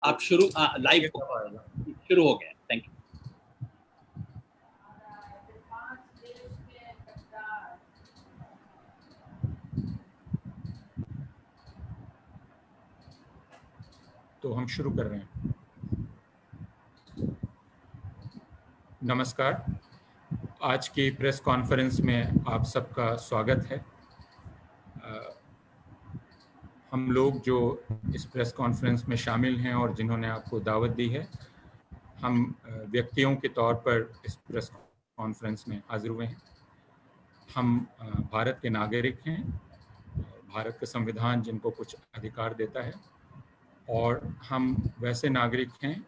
आप शुरू लाइव शुरू हो गया। Thank you. तो हम शुरू कर रहे हैं। नमस्कार, आज की प्रेस कॉन्फ्रेंस में आप सबका स्वागत है। हम लोग जो इस प्रेस कॉन्फ्रेंस में शामिल हैं और जिन्होंने आपको दावत दी है, हम व्यक्तियों के तौर पर इस प्रेस कॉन्फ्रेंस में हाजिर हुए हैं। हम भारत के नागरिक हैं, भारत का संविधान जिनको कुछ अधिकार देता है, और हम वैसे नागरिक हैं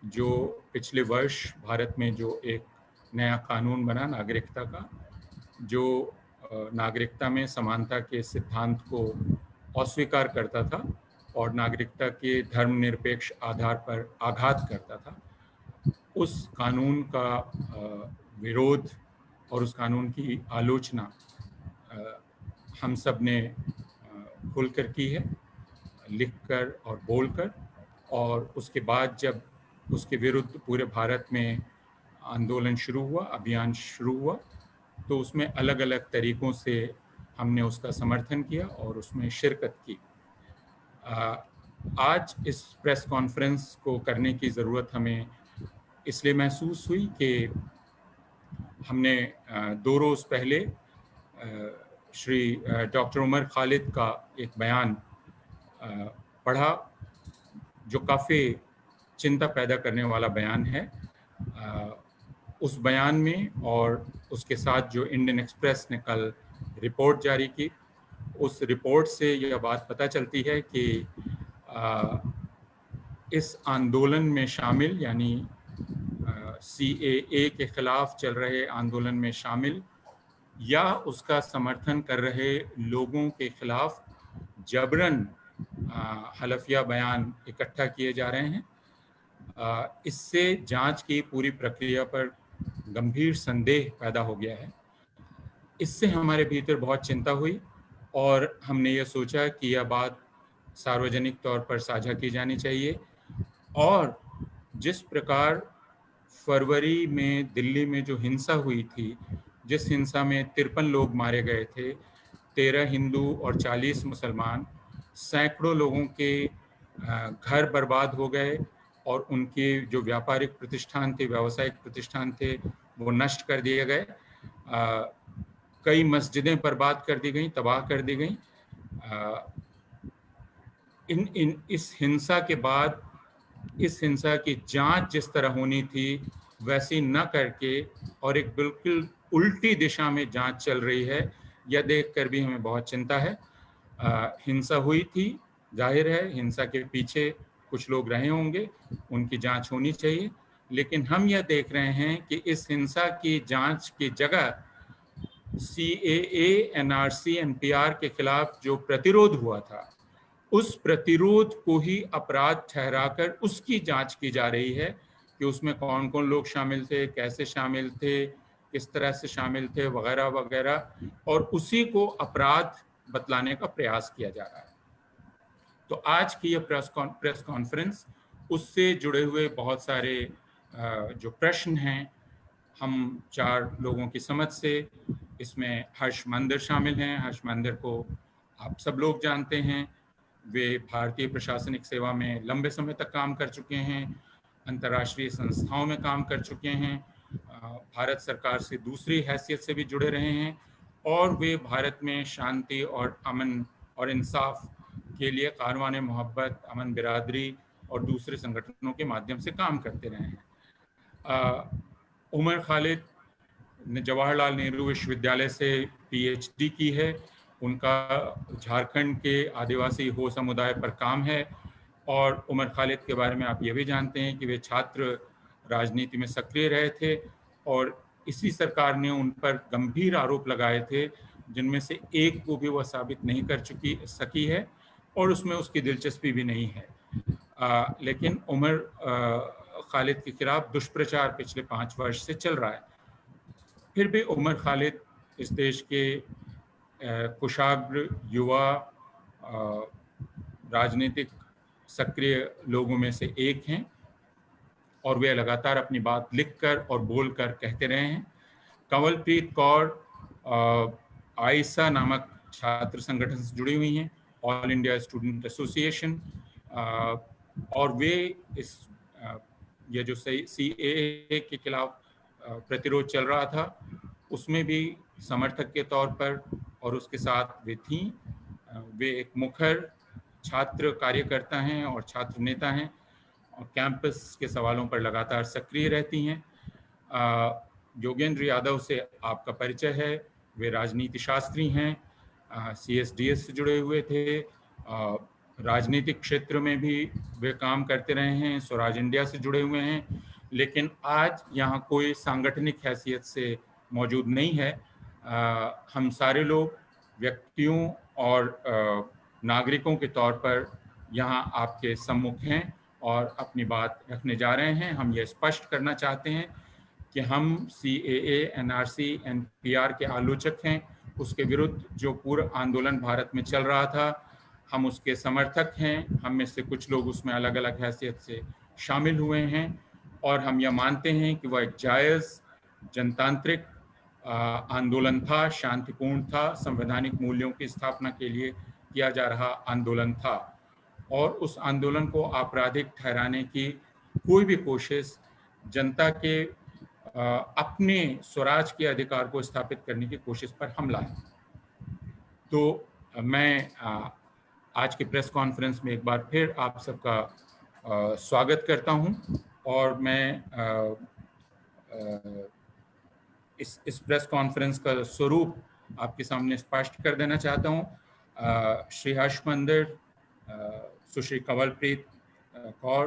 जो पिछले वर्ष भारत में जो एक नया कानून बना नागरिकता का, जो नागरिकता में समानता के सिद्धांत को अस्वीकार करता था और नागरिकता के धर्मनिरपेक्ष आधार पर आघात करता था, उस कानून का विरोध और उस कानून की आलोचना हम सब ने खुलकर की है, लिखकर और बोलकर। और उसके बाद जब उसके विरुद्ध पूरे भारत में आंदोलन शुरू हुआ, अभियान शुरू हुआ, तो उसमें अलग अलग तरीक़ों से हमने उसका समर्थन किया और उसमें शिरकत की। आज इस प्रेस कॉन्फ्रेंस को करने की ज़रूरत हमें इसलिए महसूस हुई कि हमने 2 रोज़ पहले श्री डॉक्टर उमर खालिद का एक बयान पढ़ा, जो काफ़ी चिंता पैदा करने वाला बयान है। उस बयान में और उसके साथ जो इंडियन एक्सप्रेस ने कल रिपोर्ट जारी की, उस रिपोर्ट से यह बात पता चलती है कि इस आंदोलन में शामिल, यानी CAA के ख़िलाफ़ चल रहे आंदोलन में शामिल या उसका समर्थन कर रहे लोगों के ख़िलाफ़ जबरन हलफिया बयान इकट्ठा किए जा रहे हैं। इससे जांच की पूरी प्रक्रिया पर गंभीर संदेह पैदा हो गया है। इससे हमारे भीतर बहुत चिंता हुई और हमने ये सोचा कि यह बात सार्वजनिक तौर पर साझा की जानी चाहिए। और जिस प्रकार फरवरी में दिल्ली में जो हिंसा हुई थी, जिस हिंसा में 53 लोग मारे गए थे, 13 हिंदू और 40 मुसलमान, सैकड़ों लोगों के घर बर्बाद हो गए और उनके जो व्यापारिक प्रतिष्ठान थे, व्यावसायिक प्रतिष्ठान थे, वो नष्ट कर दिए गए। कई मस्जिदें बर्बाद कर दी गईं, तबाह कर दी गईं। इस हिंसा के बाद इस हिंसा की जांच जिस तरह होनी थी वैसी न करके और एक बिल्कुल उल्टी दिशा में जांच चल रही है, यह देखकर भी हमें बहुत चिंता है। हिंसा हुई थी, जाहिर है हिंसा के पीछे कुछ लोग रहे होंगे, उनकी जांच होनी चाहिए, लेकिन हम यह देख रहे हैं कि इस हिंसा की जांच की जगह CAA, NRC, NPR के खिलाफ जो प्रतिरोध हुआ था, उस प्रतिरोध को ही अपराध ठहराकर उसकी जांच की जा रही है कि उसमें कौन कौन लोग शामिल थे, कैसे शामिल थे, किस तरह से शामिल थे, वगैरह वगैरह, और उसी को अपराध बतलाने का प्रयास किया जा रहा है। तो आज की यह प्रेस कॉन्फ्रेंस उससे जुड़े हुए बहुत सारे जो प्रश्न हैं, हम 4 लोगों की समझ से, इसमें हर्ष मंदिर शामिल हैं। हर्ष मंदिर को आप सब लोग जानते हैं, वे भारतीय प्रशासनिक सेवा में लंबे समय तक काम कर चुके हैं, अंतर्राष्ट्रीय संस्थाओं में काम कर चुके हैं, भारत सरकार से दूसरी हैसियत से भी जुड़े रहे हैं, और वे भारत में शांति और अमन और इंसाफ के लिए कारवान मोहब्बत, अमन बिरादरी और दूसरे संगठनों के माध्यम से काम करते रहे हैं। उमर खालिद ने जवाहरलाल नेहरू विश्वविद्यालय से PhD की है। उनका झारखंड के आदिवासी हो समुदाय पर काम है, और उमर खालिद के बारे में आप ये भी जानते हैं कि वे छात्र राजनीति में सक्रिय रहे थे, और इसी सरकार ने उन पर गंभीर आरोप लगाए थे, जिनमें से एक को भी वह साबित नहीं कर सकी है, और उसमें उसकी दिलचस्पी भी नहीं है। लेकिन उमर खालिद के खिलाफ दुष्प्रचार पिछले 5 वर्ष से चल रहा है। फिर भी उमर खालिद इस देश के कुशाग्र युवा राजनीतिक सक्रिय लोगों में से एक हैं और वे लगातार अपनी बात लिखकर और बोलकर कहते रहे हैं। कंवलप्रीत कौर आयसा नामक छात्र संगठन से जुड़ी हुई हैं, ऑल इंडिया स्टूडेंट एसोसिएशन, और वे इस ये जो CAA के खिलाफ प्रतिरोध चल रहा था उसमें भी समर्थक के तौर पर और उसके साथ वे थीं। वे एक मुखर छात्र कार्यकर्ता हैं और छात्र नेता हैं और कैंपस के सवालों पर लगातार सक्रिय रहती हैं। योगेंद्र यादव से आपका परिचय है, वे राजनीति शास्त्री हैं, CSDS से जुड़े हुए थे, राजनीतिक क्षेत्र में भी वे काम करते रहे हैं, स्वराज इंडिया से जुड़े हुए हैं, लेकिन आज यहाँ कोई सांगठनिक हैसियत से मौजूद नहीं है। हम सारे लोग व्यक्तियों और नागरिकों के तौर पर यहाँ आपके सम्मुख हैं और अपनी बात रखने जा रहे हैं। हम ये स्पष्ट करना चाहते हैं कि हम CAA, NRC, NPR के आलोचक हैं। उसके विरुद्ध जो पूर्ण आंदोलन भारत में चल रहा था, हम उसके समर्थक हैं। हम में से कुछ लोग उसमें अलग अलग हैसियत से शामिल हुए हैं और हम यह मानते हैं कि वह एक जायज़ जनतांत्रिक आंदोलन था, शांतिपूर्ण था, संवैधानिक मूल्यों की स्थापना के लिए किया जा रहा आंदोलन था और उस आंदोलन को आपराधिक ठहराने की कोई भी कोशिश जनता के अपने स्वराज के अधिकार को स्थापित करने की कोशिश पर हमला है। तो मैं आज के प्रेस कॉन्फ्रेंस में एक बार फिर आप सबका स्वागत करता हूं और मैं इस प्रेस कॉन्फ्रेंस का स्वरूप आपके सामने स्पष्ट कर देना चाहता हूं। श्री हर्ष मंदिर, सुश्री कंवलप्रीत कौर,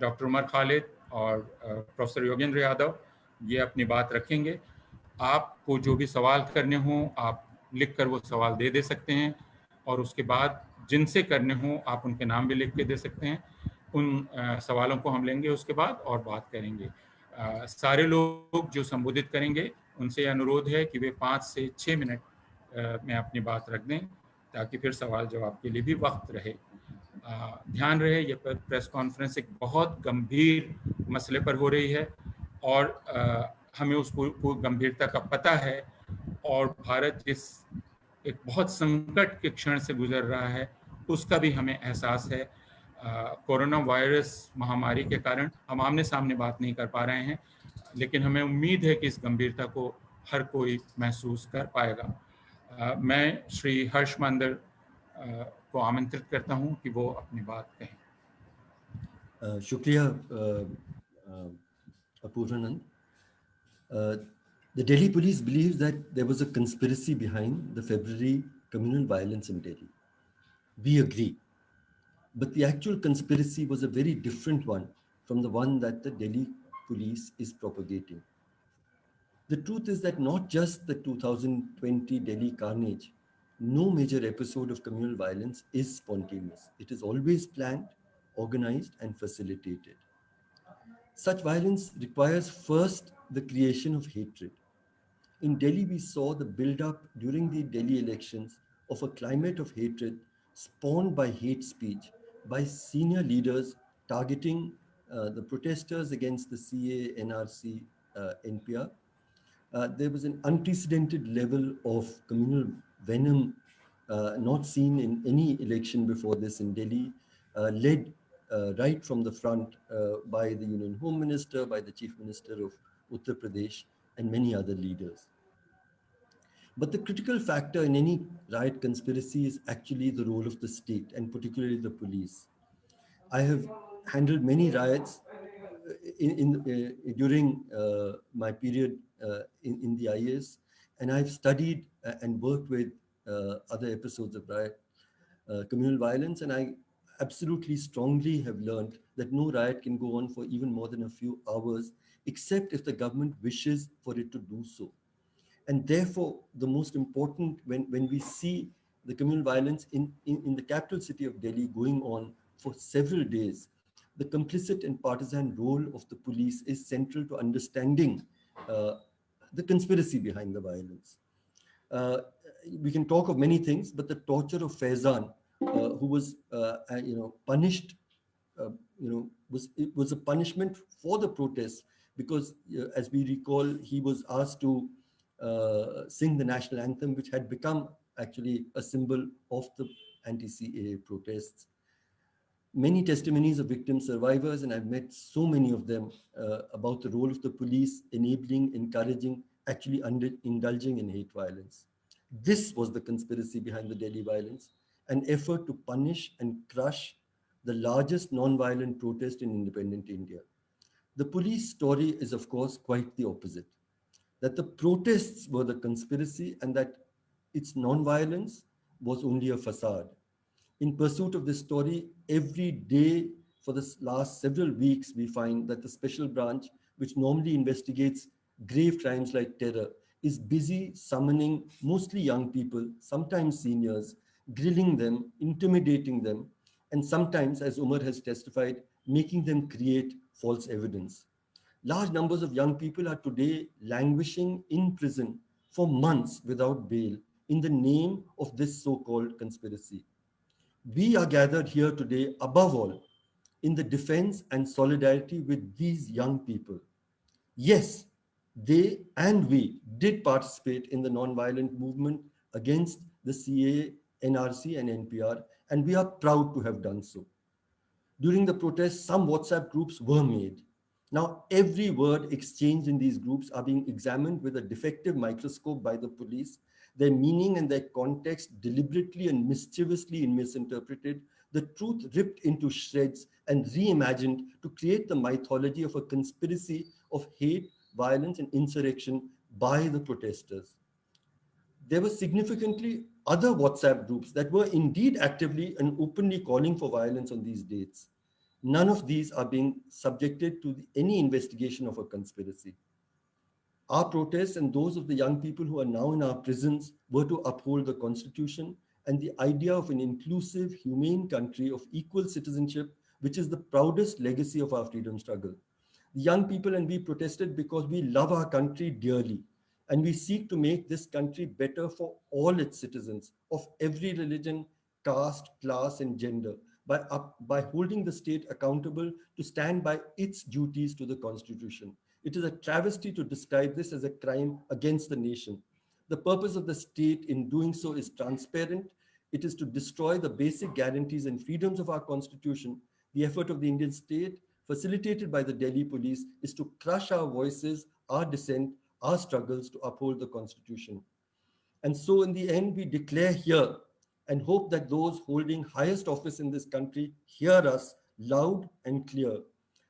डॉक्टर उमर खालिद और प्रोफेसर योगेंद्र यादव ये अपनी बात रखेंगे। आपको जो भी सवाल करने हों आप लिखकर वो सवाल दे सकते हैं और उसके बाद जिनसे करने हों आप उनके नाम भी लिख के दे सकते हैं। उन सवालों को हम लेंगे उसके बाद और बात करेंगे। सारे लोग जो संबोधित करेंगे उनसे अनुरोध है कि वे 5 से 6 मिनट में अपनी बात रख दें ताकि फिर सवाल जवाब के लिए भी वक्त रहे। ध्यान रहे ये प्रेस कॉन्फ्रेंस एक बहुत गंभीर मसले पर हो रही है और हमें उसको गंभीरता का पता है और भारत जिस एक बहुत संकट के क्षण से गुजर रहा है उसका भी हमें एहसास है। कोरोना वायरस महामारी के कारण हम आमने सामने बात नहीं कर पा रहे हैं, लेकिन हमें उम्मीद है कि इस गंभीरता को हर कोई महसूस कर पाएगा। मैं श्री हर्ष मंदिर को आमंत्रित करता हूं कि वो अपनी बात कहें। शुक्रिया Apurvanand. The Delhi police believes that there was a conspiracy behind the February communal violence in Delhi. We agree. But the actual conspiracy was a very different one from the one that the Delhi police is propagating. The truth is that not just the 2020 Delhi carnage, no major episode of communal violence is spontaneous. It is always planned, organized, and facilitated. Such violence requires first the creation of hatred. In Delhi, we saw the build-up during the Delhi elections of a climate of hatred spawned by hate speech by senior leaders targeting the protesters against the CA, NRC, NPR. There was an unprecedented level of communal venom not seen in any election before this in Delhi, led right from the front by the Union Home Minister, by the Chief Minister of Uttar Pradesh, and many other leaders. But the critical factor in any riot conspiracy is actually the role of the state, and particularly the police. I have handled many riots during my period in the IAS, and I've studied and worked with other episodes of riot, communal violence, and I absolutely strongly have learned that no riot can go on for even more than a few hours, except if the government wishes for it to do so. And therefore, the most important, when we see the communal violence in the capital city of Delhi going on for several days, the complicit and partisan role of the police is central to understanding the conspiracy behind the violence. We can talk of many things, but the torture of Faizan who was punished. It was a punishment for the protests because, as we recall, he was asked to sing the national anthem, which had become actually a symbol of the anti-CAA protests. Many testimonies of victim survivors, and I've met so many of them, about the role of the police enabling, encouraging, actually indulging in hate violence. This was the conspiracy behind the Delhi violence, an effort to punish and crush the largest non-violent protest in independent India. The police story is, of course, quite the opposite, that the protests were the conspiracy and that its non-violence was only a facade. In pursuit of this story, every day for the last several weeks, we find that the special branch, which normally investigates grave crimes like terror, is busy summoning mostly young people, sometimes seniors, grilling them, intimidating them, and sometimes, as Umar has testified, making them create false evidence. Large numbers of young people are today languishing in prison for months without bail in the name of this so-called conspiracy. We are gathered here today, above all, in the defense and solidarity with these young people. Yes, they and we did participate in the non-violent movement against the CAA, NRC, and NPR, and we are proud to have done so. During the protests, some WhatsApp groups were made. Now, every word exchanged in these groups are being examined with a defective microscope by the police, their meaning and their context deliberately and mischievously misinterpreted, the truth ripped into shreds and reimagined to create the mythology of a conspiracy of hate, violence, and insurrection by the protesters. There were significantly other WhatsApp groups that were indeed actively and openly calling for violence on these dates. None of these are being subjected to any investigation of a conspiracy. Our protests and those of the young people who are now in our prisons were to uphold the Constitution and the idea of an inclusive, humane country of equal citizenship, which is the proudest legacy of our freedom struggle. The young people and we protested because we love our country dearly, and we seek to make this country better for all its citizens of every religion, caste, class, and gender by holding the state accountable to stand by its duties to the Constitution. It is a travesty to describe this as a crime against the nation. The purpose of the state in doing so is transparent. It is to destroy the basic guarantees and freedoms of our Constitution. The effort of the Indian state, facilitated by the Delhi police, is to crush our voices, our dissent, our struggles to uphold the Constitution. And so in the end, we declare here and hope that those holding highest office in this country hear us loud and clear,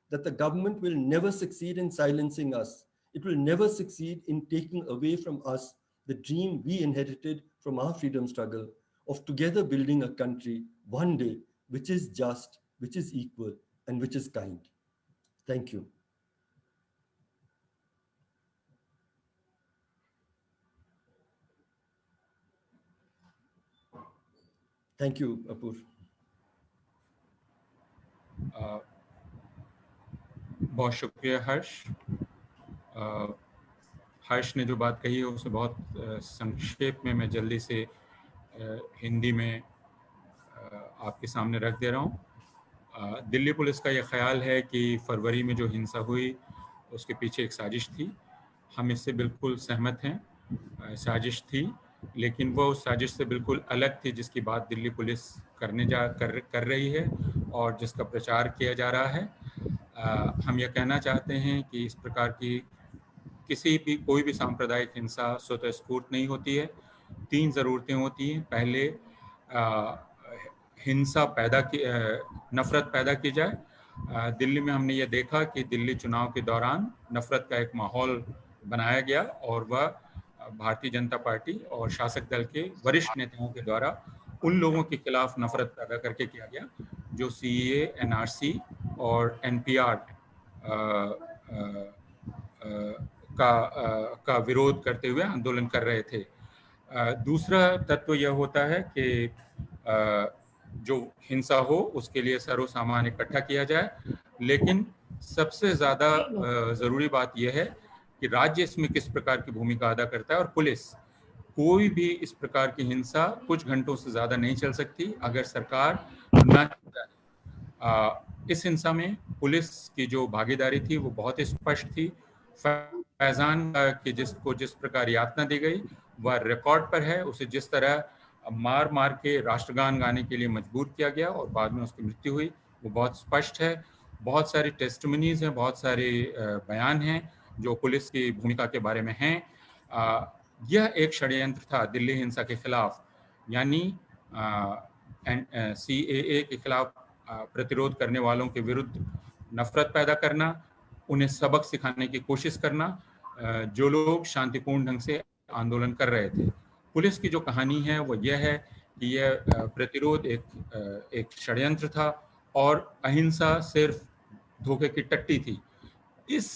that the government will never succeed in silencing us. It will never succeed in taking away from us the dream we inherited from our freedom struggle of together building a country one day which is just, which is equal, and which is kind. Thank you. Thank you, Apur. बहुत शुक्रिया हर्ष। हर्ष ने जो बात कही है उसे बहुत संक्षेप में मैं जल्दी से हिंदी में आपके सामने रख दे रहा हूँ। दिल्ली पुलिस का ये ख्याल है कि फरवरी में जो हिंसा हुई उसके पीछे एक साजिश थी। हम इससे बिल्कुल सहमत हैं, साजिश थी, लेकिन वो उस साजिश से बिल्कुल अलग थी जिसकी बात दिल्ली पुलिस कर रही है और जिसका प्रचार किया जा रहा है। हम यह कहना चाहते हैं कि इस प्रकार की कोई भी सांप्रदायिक हिंसा स्वतः स्फूर्त नहीं होती है। 3 ज़रूरतें होती हैं। पहले हिंसा नफरत पैदा की जाए। दिल्ली में हमने ये देखा कि दिल्ली चुनाव के दौरान नफरत का एक माहौल बनाया गया और वह भारतीय जनता पार्टी और शासक दल के वरिष्ठ नेताओं के द्वारा उन लोगों के खिलाफ नफरत पैदा करके किया गया जो CAA, NRC और NPR का विरोध करते हुए आंदोलन कर रहे थे। दूसरा तत्व यह होता है कि जो हिंसा हो उसके लिए सर्वसामान्य इकट्ठा किया जाए, लेकिन सबसे ज़्यादा ज़रूरी बात यह है कि राज्य इसमें किस प्रकार की भूमिका अदा करता है और पुलिस कोई भी इस प्रकार की हिंसा कुछ घंटों से ज़्यादा नहीं चल सकती अगर सरकार न इस हिंसा में पुलिस की जो भागीदारी थी वो बहुत ही स्पष्ट थी। फैजान की जिसको जिस प्रकार यातना दी गई वह रिकॉर्ड पर है। उसे जिस तरह मार मार के राष्ट्रगान गाने के लिए मजबूर किया गया और बाद में उसकी मृत्यु हुई, वो बहुत स्पष्ट है। बहुत सारी टेस्टिमनीज हैं, बहुत सारे बयान हैं जो पुलिस की भूमिका के बारे में हैं। यह एक षड्यंत्र था दिल्ली हिंसा के खिलाफ, यानी CAA के खिलाफ प्रतिरोध करने वालों के विरुद्ध नफरत पैदा करना, उन्हें सबक सिखाने की कोशिश करना, जो लोग शांतिपूर्ण ढंग से आंदोलन कर रहे थे। पुलिस की जो कहानी है वो यह है कि यह प्रतिरोध एक षड्यंत्र था और अहिंसा सिर्फ धोखे की टट्टी थी। इस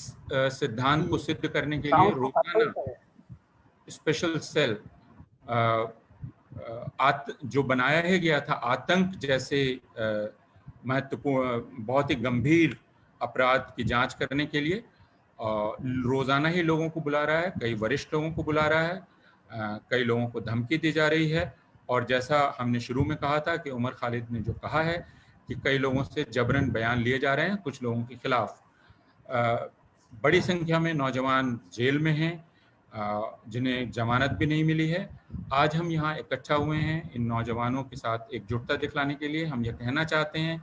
सिद्धांत को सिद्ध करने के लिए रोजाना स्पेशल सेल जो बनाया ही गया था आतंक जैसे महत्वपूर्ण बहुत ही गंभीर अपराध की जांच करने के लिए रोजाना ही लोगों को बुला रहा है, कई वरिष्ठ लोगों को बुला रहा है, कई लोगों को धमकी दी जा रही है। और जैसा हमने शुरू में कहा था कि उमर खालिद ने जो कहा है कि कई लोगों से जबरन बयान लिए जा रहे हैं कुछ लोगों के खिलाफ। बड़ी संख्या में नौजवान जेल में हैं जिन्हें जमानत भी नहीं मिली है। आज हम यहाँ इकट्ठा हुए हैं इन नौजवानों के साथ एकजुटता दिखलाने के लिए। हम ये कहना चाहते हैं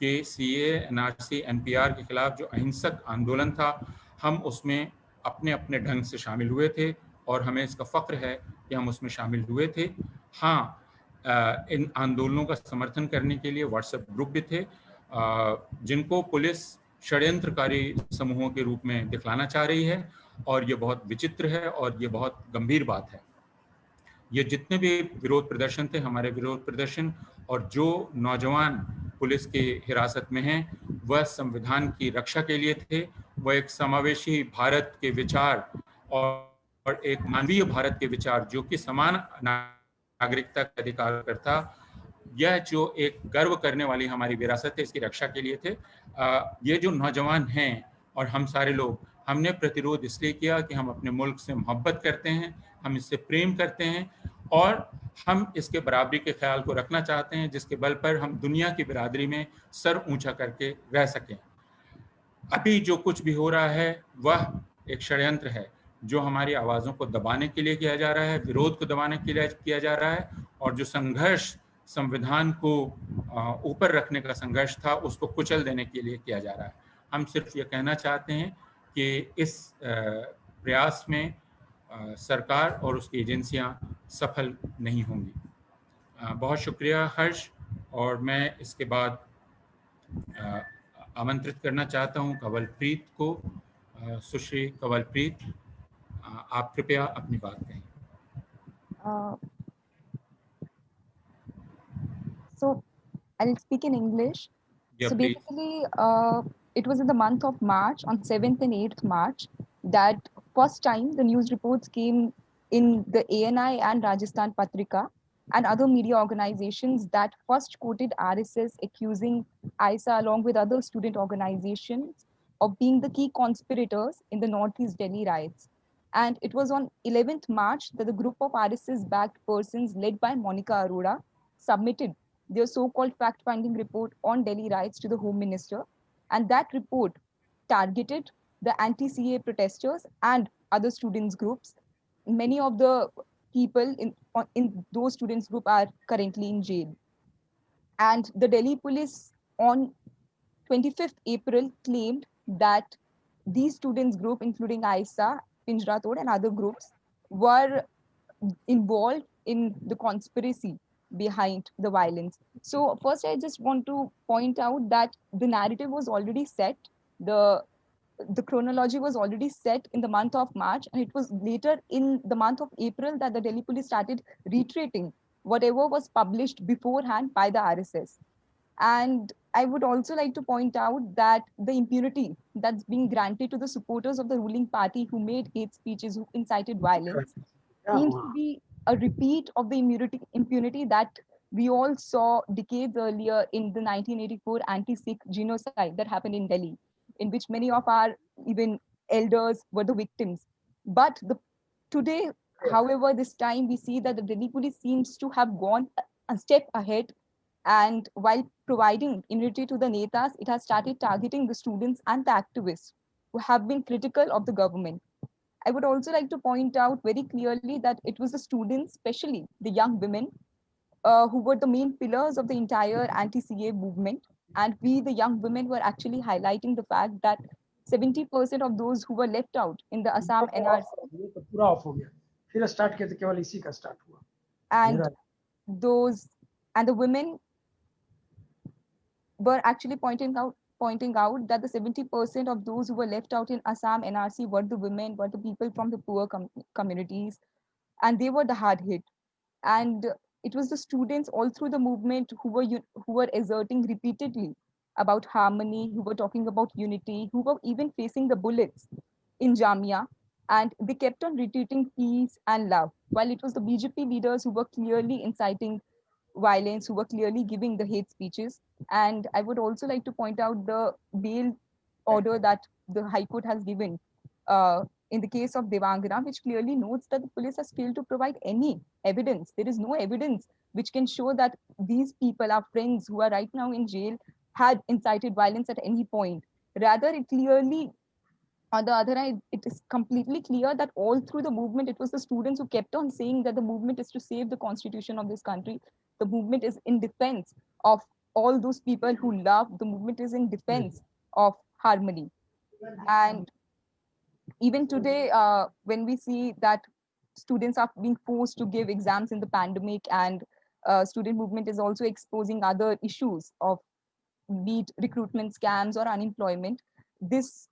कि CAA, NRC, NPR के खिलाफ जो अहिंसक आंदोलन था, हम उसमें अपने अपने ढंग से शामिल हुए थे और हमें इसका फ़ख्र है कि हम उसमें शामिल हुए थे। हाँ, इन आंदोलनों का समर्थन करने के लिए व्हाट्सएप ग्रुप भी थे जिनको पुलिस षड्यंत्रकारी समूहों के रूप में दिखलाना चाह रही है, और ये बहुत विचित्र है और ये बहुत गंभीर बात है। ये जितने भी विरोध प्रदर्शन थे, हमारे विरोध प्रदर्शन, और जो नौजवान पुलिस की हिरासत में हैं, वह संविधान की रक्षा के लिए थे। वह एक समावेशी भारत के विचार और एक मानवीय भारत के विचार, जो कि समान नागरिकता का अधिकार करता, यह जो एक गर्व करने वाली हमारी विरासत है, इसकी रक्षा के लिए थे। ये जो नौजवान हैं और हम सारे लोग, हमने प्रतिरोध इसलिए किया कि हम अपने मुल्क से मोहब्बत करते हैं, हम इससे प्रेम करते हैं और हम इसके बराबरी के ख्याल को रखना चाहते हैं, जिसके बल पर हम दुनिया की बिरादरी में सर ऊंचा करके रह सकें। अभी जो कुछ भी हो रहा है वह एक षड्यंत्र है जो हमारी आवाज़ों को दबाने के लिए किया जा रहा है, विरोध को दबाने के लिए किया जा रहा है, और जो संघर्ष संविधान को ऊपर रखने का संघर्ष था उसको कुचल देने के लिए किया जा रहा है। हम सिर्फ ये कहना चाहते हैं कि इस प्रयास में सरकार और उसकी एजेंसियां सफल नहीं होंगी। बहुत शुक्रिया हर्ष, और मैं इसके बाद आमंत्रित करना चाहता हूं कंवलप्रीत को। सुश्री कंवलप्रीत, आप कृपया अपनी बात कहें। So I'll speak in English. Yeah, So please. basically, it was in the month of March, on 7th and 8th March, that first time the news reports came in the ANI and Rajasthan Patrika and other media organizations that first quoted RSS accusing ISA along with other student organizations of being the key conspirators in the Northeast Delhi riots. And it was on 11th March that the group of RSS-backed persons led by Monica Arora submitted their so-called fact-finding report on Delhi riots to the Home Minister. And that report targeted the anti-CAA protesters and other students groups. Many of the people in those students group are currently in jail. And the Delhi police on 25th April claimed that these students group, including ISA, Pinjra Tod and other groups, were involved in the conspiracy behind the violence. So first, I just want to point out that the narrative was already set. The chronology was already set in the month of March, and it was later in the month of April that the Delhi police started retreating whatever was published beforehand by the RSS. And I would also like to point out that the impunity that's being granted to the supporters of the ruling party who made hate speeches, who incited violence, seems to be a repeat of the impunity that we all saw decades earlier in the 1984 anti-Sikh genocide that happened in Delhi, in which many of our even elders were the victims. But today, However, this time we see that the Delhi police seems to have gone a step ahead, and while providing immunity to the netas, it has started targeting the students and the activists who have been critical of the government. I would also like to point out very clearly that it was the students, especially the young women, who were the main pillars of the entire anti-CA movement. And we, the young women, were actually highlighting the fact that 70% of those who were left out in the Assam NRC, ये तो पूरा of हो गया, फिर start किया तो केवल इसी का स्टार्ट हुआ। and those and the women were actually pointing out that the 70% of those who were left out in Assam NRC were the women, were the people from the poor communities, and they were the hard hit. And it was the students all through the movement who were exerting repeatedly about harmony, who were talking about unity, who were even facing the bullets in Jamia, and they kept on retreating peace and love, while it was the BJP leaders who were clearly inciting violence, who were clearly giving the hate speeches. And I would also like to point out the bail order that the High Court has given in the case of Devangana, which clearly notes that the police has failed to provide any evidence. There is no evidence which can show that these people, our friends who are right now in jail, had incited violence at any point. Rather, it clearly, on the other hand, it is completely clear that all through the movement, it was the students who kept on saying that the movement is to save the constitution of this country. The movement is in defense of all those people who love. The movement is in defense of harmony. And even today, when we see that students are being forced to give exams in the pandemic, and student movement is also exposing other issues of be it recruitment scams or unemployment, this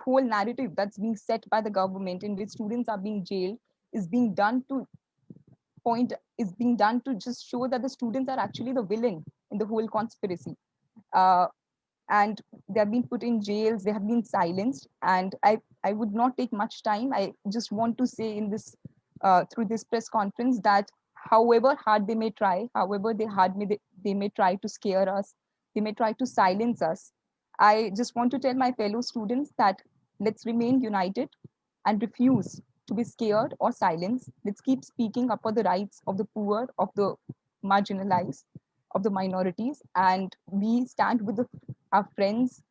whole narrative that's being set by the government in which students are being jailed is being done to just show that the students are actually the villain in the whole conspiracy. And they have been put in jails, they have been silenced. And I would not take much time. I just want to say in this through this press conference that however hard they may try, however they may try to scare us, they may try to silence us, I just want to tell my fellow students that let's remain united and refuse to be scared or silenced. Let's keep speaking up for the rights of the poor, of the marginalized, of the minorities, and we stand with our friends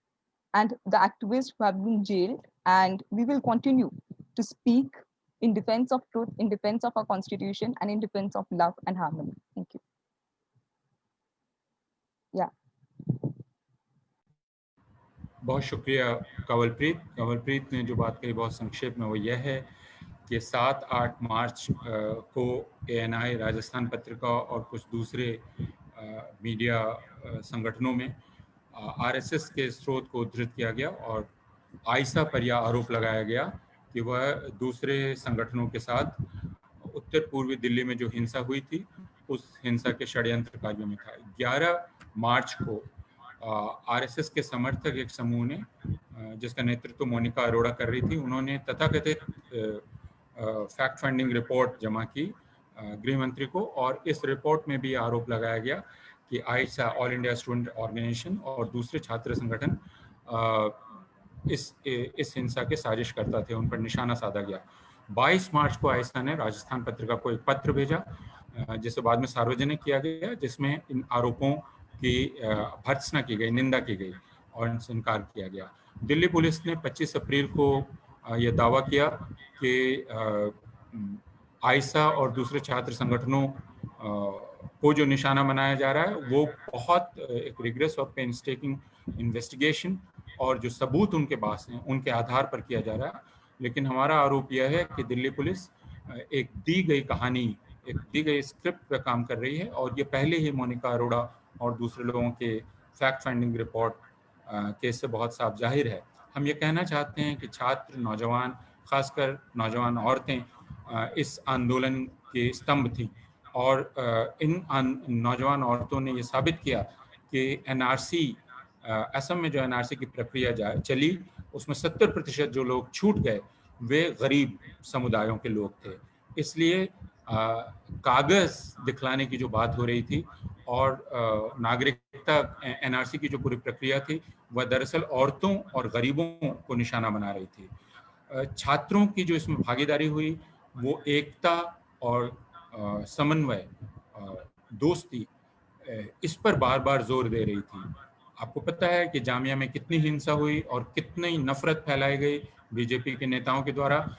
and the activists who have been jailed, and we will continue to speak in defense of truth, in defense of our constitution, and in defense of love and harmony. Thank you. Yeah. बहुत शुक्रिया कंवलप्रीत। कंवलप्रीत ने जो बात कही बहुत संक्षेप में वो यह है कि 7-8 मार्च को ANI, राजस्थान पत्रिका और कुछ दूसरे मीडिया संगठनों में RSS के स्रोत को उद्धृत किया गया और आयशा पर यह आरोप लगाया गया कि वह दूसरे संगठनों के साथ उत्तर पूर्वी दिल्ली में जो हिंसा हुई थी उस हिंसा के षड्यंत्रकारियों में था। 11 मार्च को RSS के समर्थक एक समूह ने, जिसका नेतृत्व मोनिका अरोड़ा कर रही थी, उन्होंने तथाकथित फैक्ट फाइंडिंग रिपोर्ट जमा की गृह मंत्री को, और इस रिपोर्ट में भी आरोप लगाया गया कि Ayesha, All India Student Organisation और दूसरे छात्र संगठन इस हिंसा के साजिश करता थे, उन पर निशाना साधा गया। 22 मार्च को आयशा ने राजस्थान पत्रिका को एक पत्र भेजा जिसे बाद में सार्वजनिक किया गया, जिसमें इन आरोपों की भर्त्सना की गई, निंदा की गई और इनसे इनकार किया गया। दिल्ली पुलिस ने 25 अप्रैल को यह दावा किया कि आयशा और दूसरे छात्र संगठनों को जो निशाना बनाया जा रहा है वो बहुत एक रिग्रेस और पेनस्टेकिंग इन्वेस्टिगेशन और जो सबूत उनके पास हैं उनके आधार पर किया जा रहा है। लेकिन हमारा आरोप यह है कि दिल्ली पुलिस एक दी गई कहानी, एक दी गई स्क्रिप्ट पर काम कर रही है, और ये पहले ही मोनिका अरोड़ा और दूसरे लोगों के फैक्ट फाइंडिंग रिपोर्ट केस से बहुत साफ जाहिर है। हम ये कहना चाहते हैं कि छात्र, नौजवान, खासकर नौजवान औरतें इस आंदोलन के स्तंभ थी, और इन नौजवान औरतों ने ये साबित किया कि NRC, असम में जो NRC की प्रक्रिया चली उसमें 70% जो लोग छूट गए वे गरीब समुदायों के लोग थे। इसलिए कागज दिखलाने की जो बात हो रही थी और नागरिकता NRC की जो पूरी प्रक्रिया थी वह दरअसल औरतों और गरीबों को निशाना बना रही थी। छात्रों की जो इसमें भागीदारी हुई वो एकता और समन्वय, दोस्ती, इस पर बार बार जोर दे रही थी। आपको पता है कि जामिया में कितनी हिंसा हुई और कितनी नफरत फैलाई गई बीजेपी के नेताओं के द्वारा।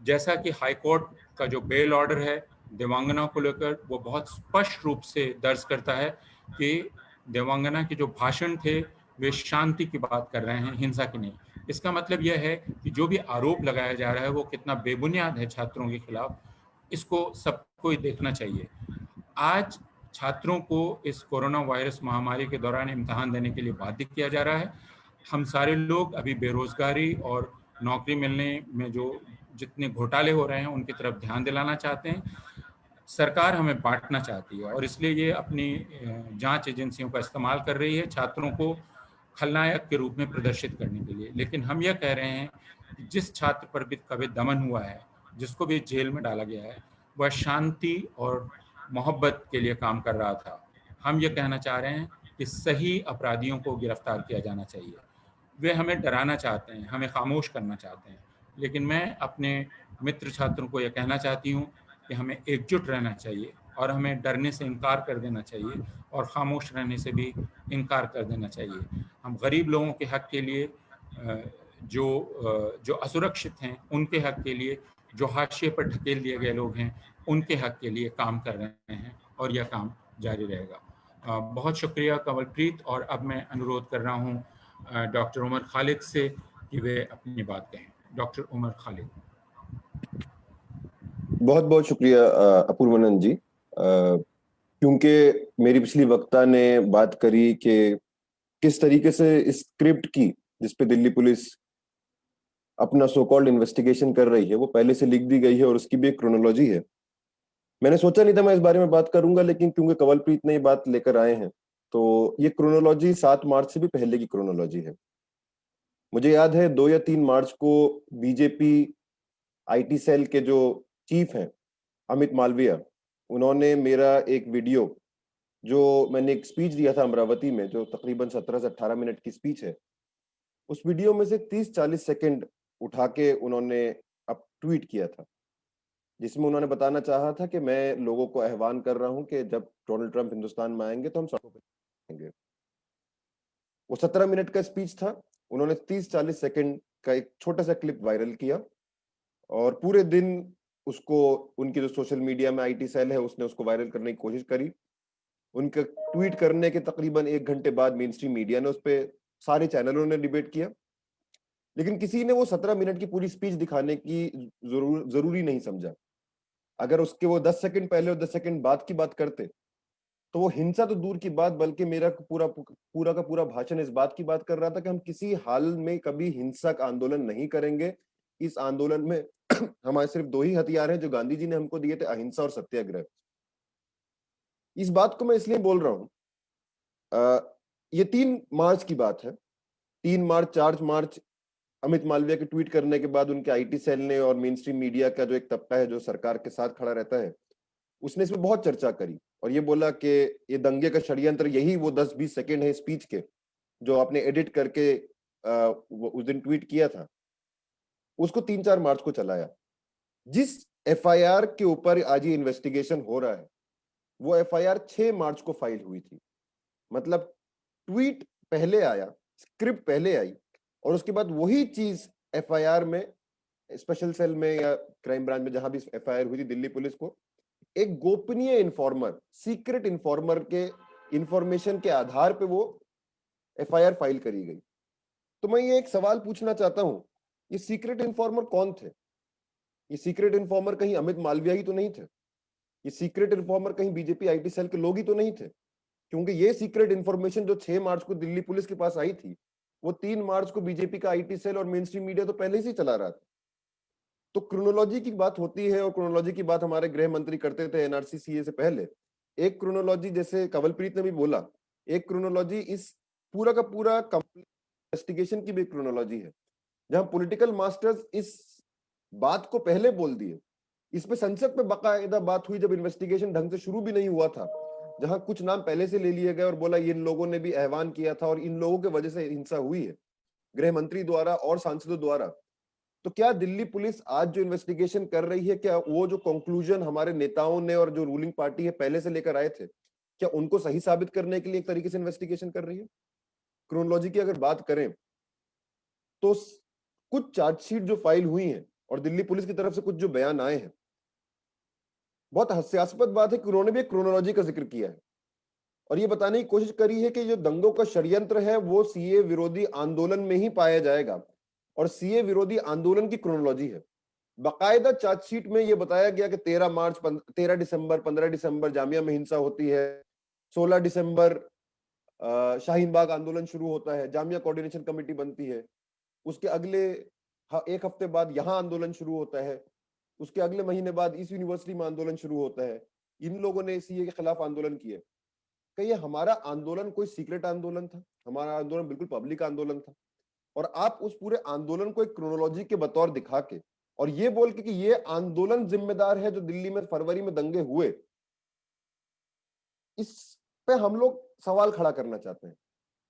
जैसा कि हाई कोर्ट का जो बेल ऑर्डर है देवांगना को लेकर, वो बहुत स्पष्ट रूप से दर्ज करता है कि देवांगना के जो भाषण थे वे शांति की बात कर रहे हैं, हिंसा की नहीं। इसका मतलब यह है कि जो भी आरोप लगाया जा रहा है वो कितना बेबुनियाद है छात्रों के खिलाफ, इसको सबको ही देखना चाहिए। आज छात्रों को इस कोरोना वायरस महामारी के दौरान इम्तिहान देने के लिए बाध्य किया जा रहा है। हम सारे लोग अभी बेरोजगारी और नौकरी मिलने में जो जितने घोटाले हो रहे हैं उनकी तरफ ध्यान दिलाना चाहते हैं। सरकार हमें बांटना चाहती है और इसलिए ये अपनी जांच एजेंसियों का इस्तेमाल कर रही है छात्रों को खलनायक के रूप में प्रदर्शित करने के लिए। लेकिन हम यह कह रहे हैं कि जिस छात्र पर भी कभी दमन हुआ है, जिसको भी जेल में डाला गया है, वह शांति और मोहब्बत के लिए काम कर रहा था। हम ये कहना चाह रहे हैं कि सही अपराधियों को गिरफ्तार किया जाना चाहिए। वे हमें डराना चाहते हैं, हमें खामोश करना चाहते हैं, लेकिन मैं अपने मित्र छात्रों को यह कहना चाहती हूँ कि हमें एकजुट रहना चाहिए और हमें डरने से इनकार कर देना चाहिए और खामोश रहने से भी इनकार कर देना चाहिए। हम गरीब लोगों के हक के लिए, जो असुरक्षित हैं उनके हक के लिए, जो हाशिए पर ढकेल दिए गए लोग हैं उनके हक के लिए काम कर रहे हैं और यह काम जारी रहेगा। बहुत शुक्रिया कमलप्रीत, और अब मैं अनुरोध कर रहा हूँ डॉक्टर उमर खालिद से कि वे अपनी बात कहें। डॉक्टर उमर खालिद। बहुत बहुत शुक्रिया अपूर्वानंद जी, क्योंकि मेरी पिछली वक्ता ने बात करी कि किस तरीके से इस स्क्रिप्ट की जिसपे दिल्ली पुलिस अपना सो कॉल्ड इन्वेस्टिगेशन कर रही है वो पहले से लिख दी गई है और उसकी भी एक क्रोनोलॉजी है। मैंने सोचा नहीं था मैं इस बारे में बात करूंगा, लेकिन क्योंकि कवलप्रीत ने ये बात लेकर आए हैं तो ये क्रोनोलॉजी 7 मार्च से भी पहले की क्रोनोलॉजी है। मुझे याद है 2 या 3 मार्च को बीजेपी आईटी सेल के जो चीफ हैं अमित मालविया, उन्होंने मेरा एक वीडियो, जो मैंने एक स्पीच दिया था अमरावती में जो तकरीबन 17 से 18 मिनट की स्पीच है, उस वीडियो में से 30-40 सेकंड उठा के उन्होंने अब ट्वीट किया था, जिसमें उन्होंने बताना चाहा था कि मैं लोगों को आह्वान कर रहा हूं कि जब डोनाल्ड ट्रंप हिंदुस्तान में आएंगे तो हम सड़कों पर आएंगे। वो 17 मिनट का स्पीच था, उन्होंने 30-40 सेकंड का एक छोटा सा क्लिप वायरल किया और पूरे दिन उसको उनकी जो सोशल मीडिया में आईटी सेल है उसने उसको वायरल करने की कोशिश करी। उनका ट्वीट करने के तकरीबन 1 घंटे बाद मेन स्ट्रीम मीडिया ने उस पर, सारे चैनलों ने डिबेट किया, लेकिन किसी ने वो 17 मिनट की पूरी स्पीच दिखाने की जरूरी नहीं समझा। अगर उसके वो 10 सेकंड पहले और 10 सेकंड बाद की बात करते तो वो हिंसा तो दूर की बात, बल्कि मेरा पूरा का पूरा भाषण इस बात की बात कर रहा था कि हम किसी हाल में कभी हिंसक आंदोलन नहीं करेंगे। इस आंदोलन में हमारे सिर्फ 2 ही हथियार हैं जो गांधी जी ने हमको दिए थे, अहिंसा और सत्याग्रह। इस बात को मैं इसलिए बोल रहा हूं, ये 3 मार्च की बात है। 3 मार्च 4 मार्च अमित मालविया के ट्वीट करने के बाद उनके आईटी सेल ने और मेन स्ट्रीम मीडिया का जो एक तबका है जो सरकार के साथ खड़ा रहता है, उसने इसमें बहुत चर्चा करी और ये बोला कि ये दंगे का षड्यंत्र, यही वो 10-20 सेकंड है स्पीच के जो आपने एडिट करके उस दिन ट्वीट किया था, उसको 3-4 मार्च को चलाया। जिस एफआईआर के ऊपर आज ये इन्वेस्टिगेशन हो रहा है वो एफआईआर 6 मार्च को फाइल हुई थी। मतलब ट्वीट पहले आया, स्क्रिप्ट पहले आई और उसके बाद वही चीज एफआईआर में, स्पेशल सेल में या क्राइम ब्रांच में जहां भी एफआईआर हुई थी दिल्ली पुलिस को, एक गोपनीय इन्फॉर्मर, सीक्रेट इन्फॉर्मर के इंफॉर्मेशन के आधार पे वो एफआईआर फाइल करी गई। तो मैं ये एक सवाल पूछना चाहता हूं, ये सीक्रेट इन्फॉर्मर कौन थे? ये सीक्रेट इन्फॉर्मर कहीं अमित मालविया ही तो नहीं थे? ये सीक्रेट इन्फॉर्मर कहीं बीजेपी आईटी सेल के लोग ही तो नहीं थे? क्योंकि ये सीक्रेट इन्फॉर्मेशन जो 6 मार्च को दिल्ली पुलिस के पास आई थी वो 3 मार्च को बीजेपी का आईटी सेल और मेन स्ट्रीम मीडिया तो पहले से चला रहा था। तो क्रोनोलॉजी की बात होती है और क्रोनोलॉजी की बात हमारे गृह मंत्री करते थे एनआरसी सीए से पहले। एक क्रोनोलॉजी, जैसे कवलप्रीत ने भी बोला, एक क्रोनोलॉजी इस पूरा का पूरा इन्वेस्टिगेशन की भी क्रोनोलॉजी है, जहां पॉलिटिकल मास्टर्स इस बात को पहले बोल दिए। इस पे संसद में बाकायदा बात हुई जब इन्वेस्टिगेशन ढंग से शुरू भी नहीं हुआ था, जहां कुछ नाम पहले से ले लिए गए और बोला इन लोगों ने भी आह्वान किया था और इन लोगों की वजह से हिंसा हुई है, गृह मंत्री द्वारा और सांसदों द्वारा। तो क्या दिल्ली पुलिस आज जो इन्वेस्टिगेशन कर रही है, क्या वो जो कंक्लूजन हमारे नेताओं ने और जो रूलिंग पार्टी है पहले से लेकर आए थे, क्या उनको सही साबित करने के लिए एक तरीके से इन्वेस्टिगेशन कर रही है? क्रोनोलॉजी की अगर बात करें तो कुछ चार्जशीट जो फाइल हुई हैं और दिल्ली पुलिस की तरफ से कुछ जो बयान आए हैं, बहुत हास्यास्पद बात है कि उन्होंने भी एक क्रोनोलॉजी का जिक्र किया है और ये बताने की कोशिश करी है कि जो दंगों का षड्यंत्र है वो सीए विरोधी आंदोलन में ही पाया जाएगा और सीए विरोधी आंदोलन की क्रोनोलॉजी है। बाकायदा चार्जशीट में ये बताया गया कि 13 मार्च 13 दिसंबर 15 दिसंबर जामिया में हिंसा होती है, 16 दिसंबर शाहीन बाग आंदोलन शुरू होता है, जामिया कोऑर्डिनेशन कमेटी बनती है, उसके अगले एक हफ्ते बाद यहां आंदोलन शुरू होता है, उसके अगले महीने बाद इस यूनिवर्सिटी में आंदोलन शुरू होता है। इन लोगों ने सीए के खिलाफ आंदोलन किए। क्या ये हमारा आंदोलन कोई सीक्रेट आंदोलन था? हमारा आंदोलन बिल्कुल पब्लिक आंदोलन था और आप उस पूरे आंदोलन को एक क्रोनोलॉजी के बतौर दिखा के और ये बोल के कि ये आंदोलन जिम्मेदार है जो दिल्ली में फरवरी में दंगे हुए, इस पे हम लोग सवाल खड़ा करना चाहते हैं।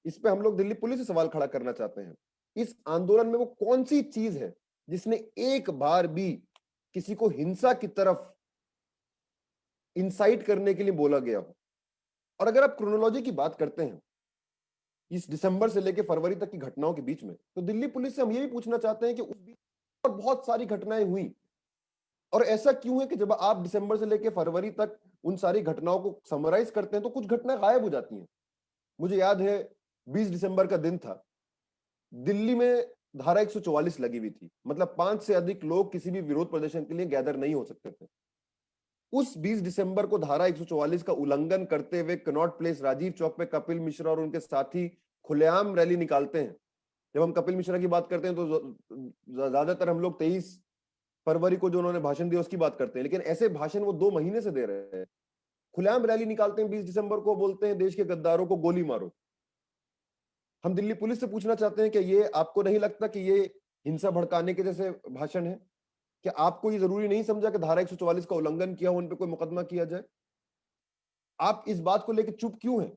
इस पे हम लोग दिल्ली पुलिस से सवाल खड़ा करना चाहते हैं। इस आंदोलन में वो कौन सी चीज है जिसने एक बार भी किसी को हिंसा की तरफ इंसाइट करने के लिए बोला गया हो? और अगर आप क्रोनोलॉजी की बात करते हैं इस दिसंबर से लेकर फरवरी तक की घटनाओं के बीच में, तो दिल्ली पुलिस से हम ये भी पूछना चाहते हैं कि उस बीच और बहुत सारी घटनाएं हुई और ऐसा क्यों है कि जब आप दिसंबर से लेकर फरवरी तक उन सारी घटनाओं को समराइज करते हैं तो कुछ घटनाएं गायब हो जाती हैं। मुझे याद है 20 दिसंबर का दिन था, दिल्ली में धारा 144 लगी हुई थी, मतलब 5 से अधिक लोग किसी भी विरोध प्रदर्शन के लिए गैदर नहीं हो सकते थे। उस 20 दिसंबर को धारा 144 का उल्लंघन करते हुए कनॉट प्लेस राजीव चौक पे कपिल मिश्रा और उनके साथी खुलेआम रैली निकालते हैं। जब हम कपिल मिश्रा की बात करते हैं तो ज्यादातर हम लोग 23 फरवरी को जो उन्होंने भाषण दिया उसकी बात करते हैं, लेकिन ऐसे भाषण वो 2 महीने से दे रहे हैं। खुलेआम रैली निकालते हैं 20 दिसंबर को, बोलते हैं देश के गद्दारों को गोली मारो। हम दिल्ली पुलिस से पूछना चाहते हैं कि ये आपको नहीं लगता कि ये हिंसा भड़काने के जैसे भाषण है? क्या आपको ये जरूरी नहीं समझा कि धारा 144 का उल्लंघन किया हो उन पे कोई मुकदमा किया जाए? आप इस बात को लेकर चुप क्यों हैं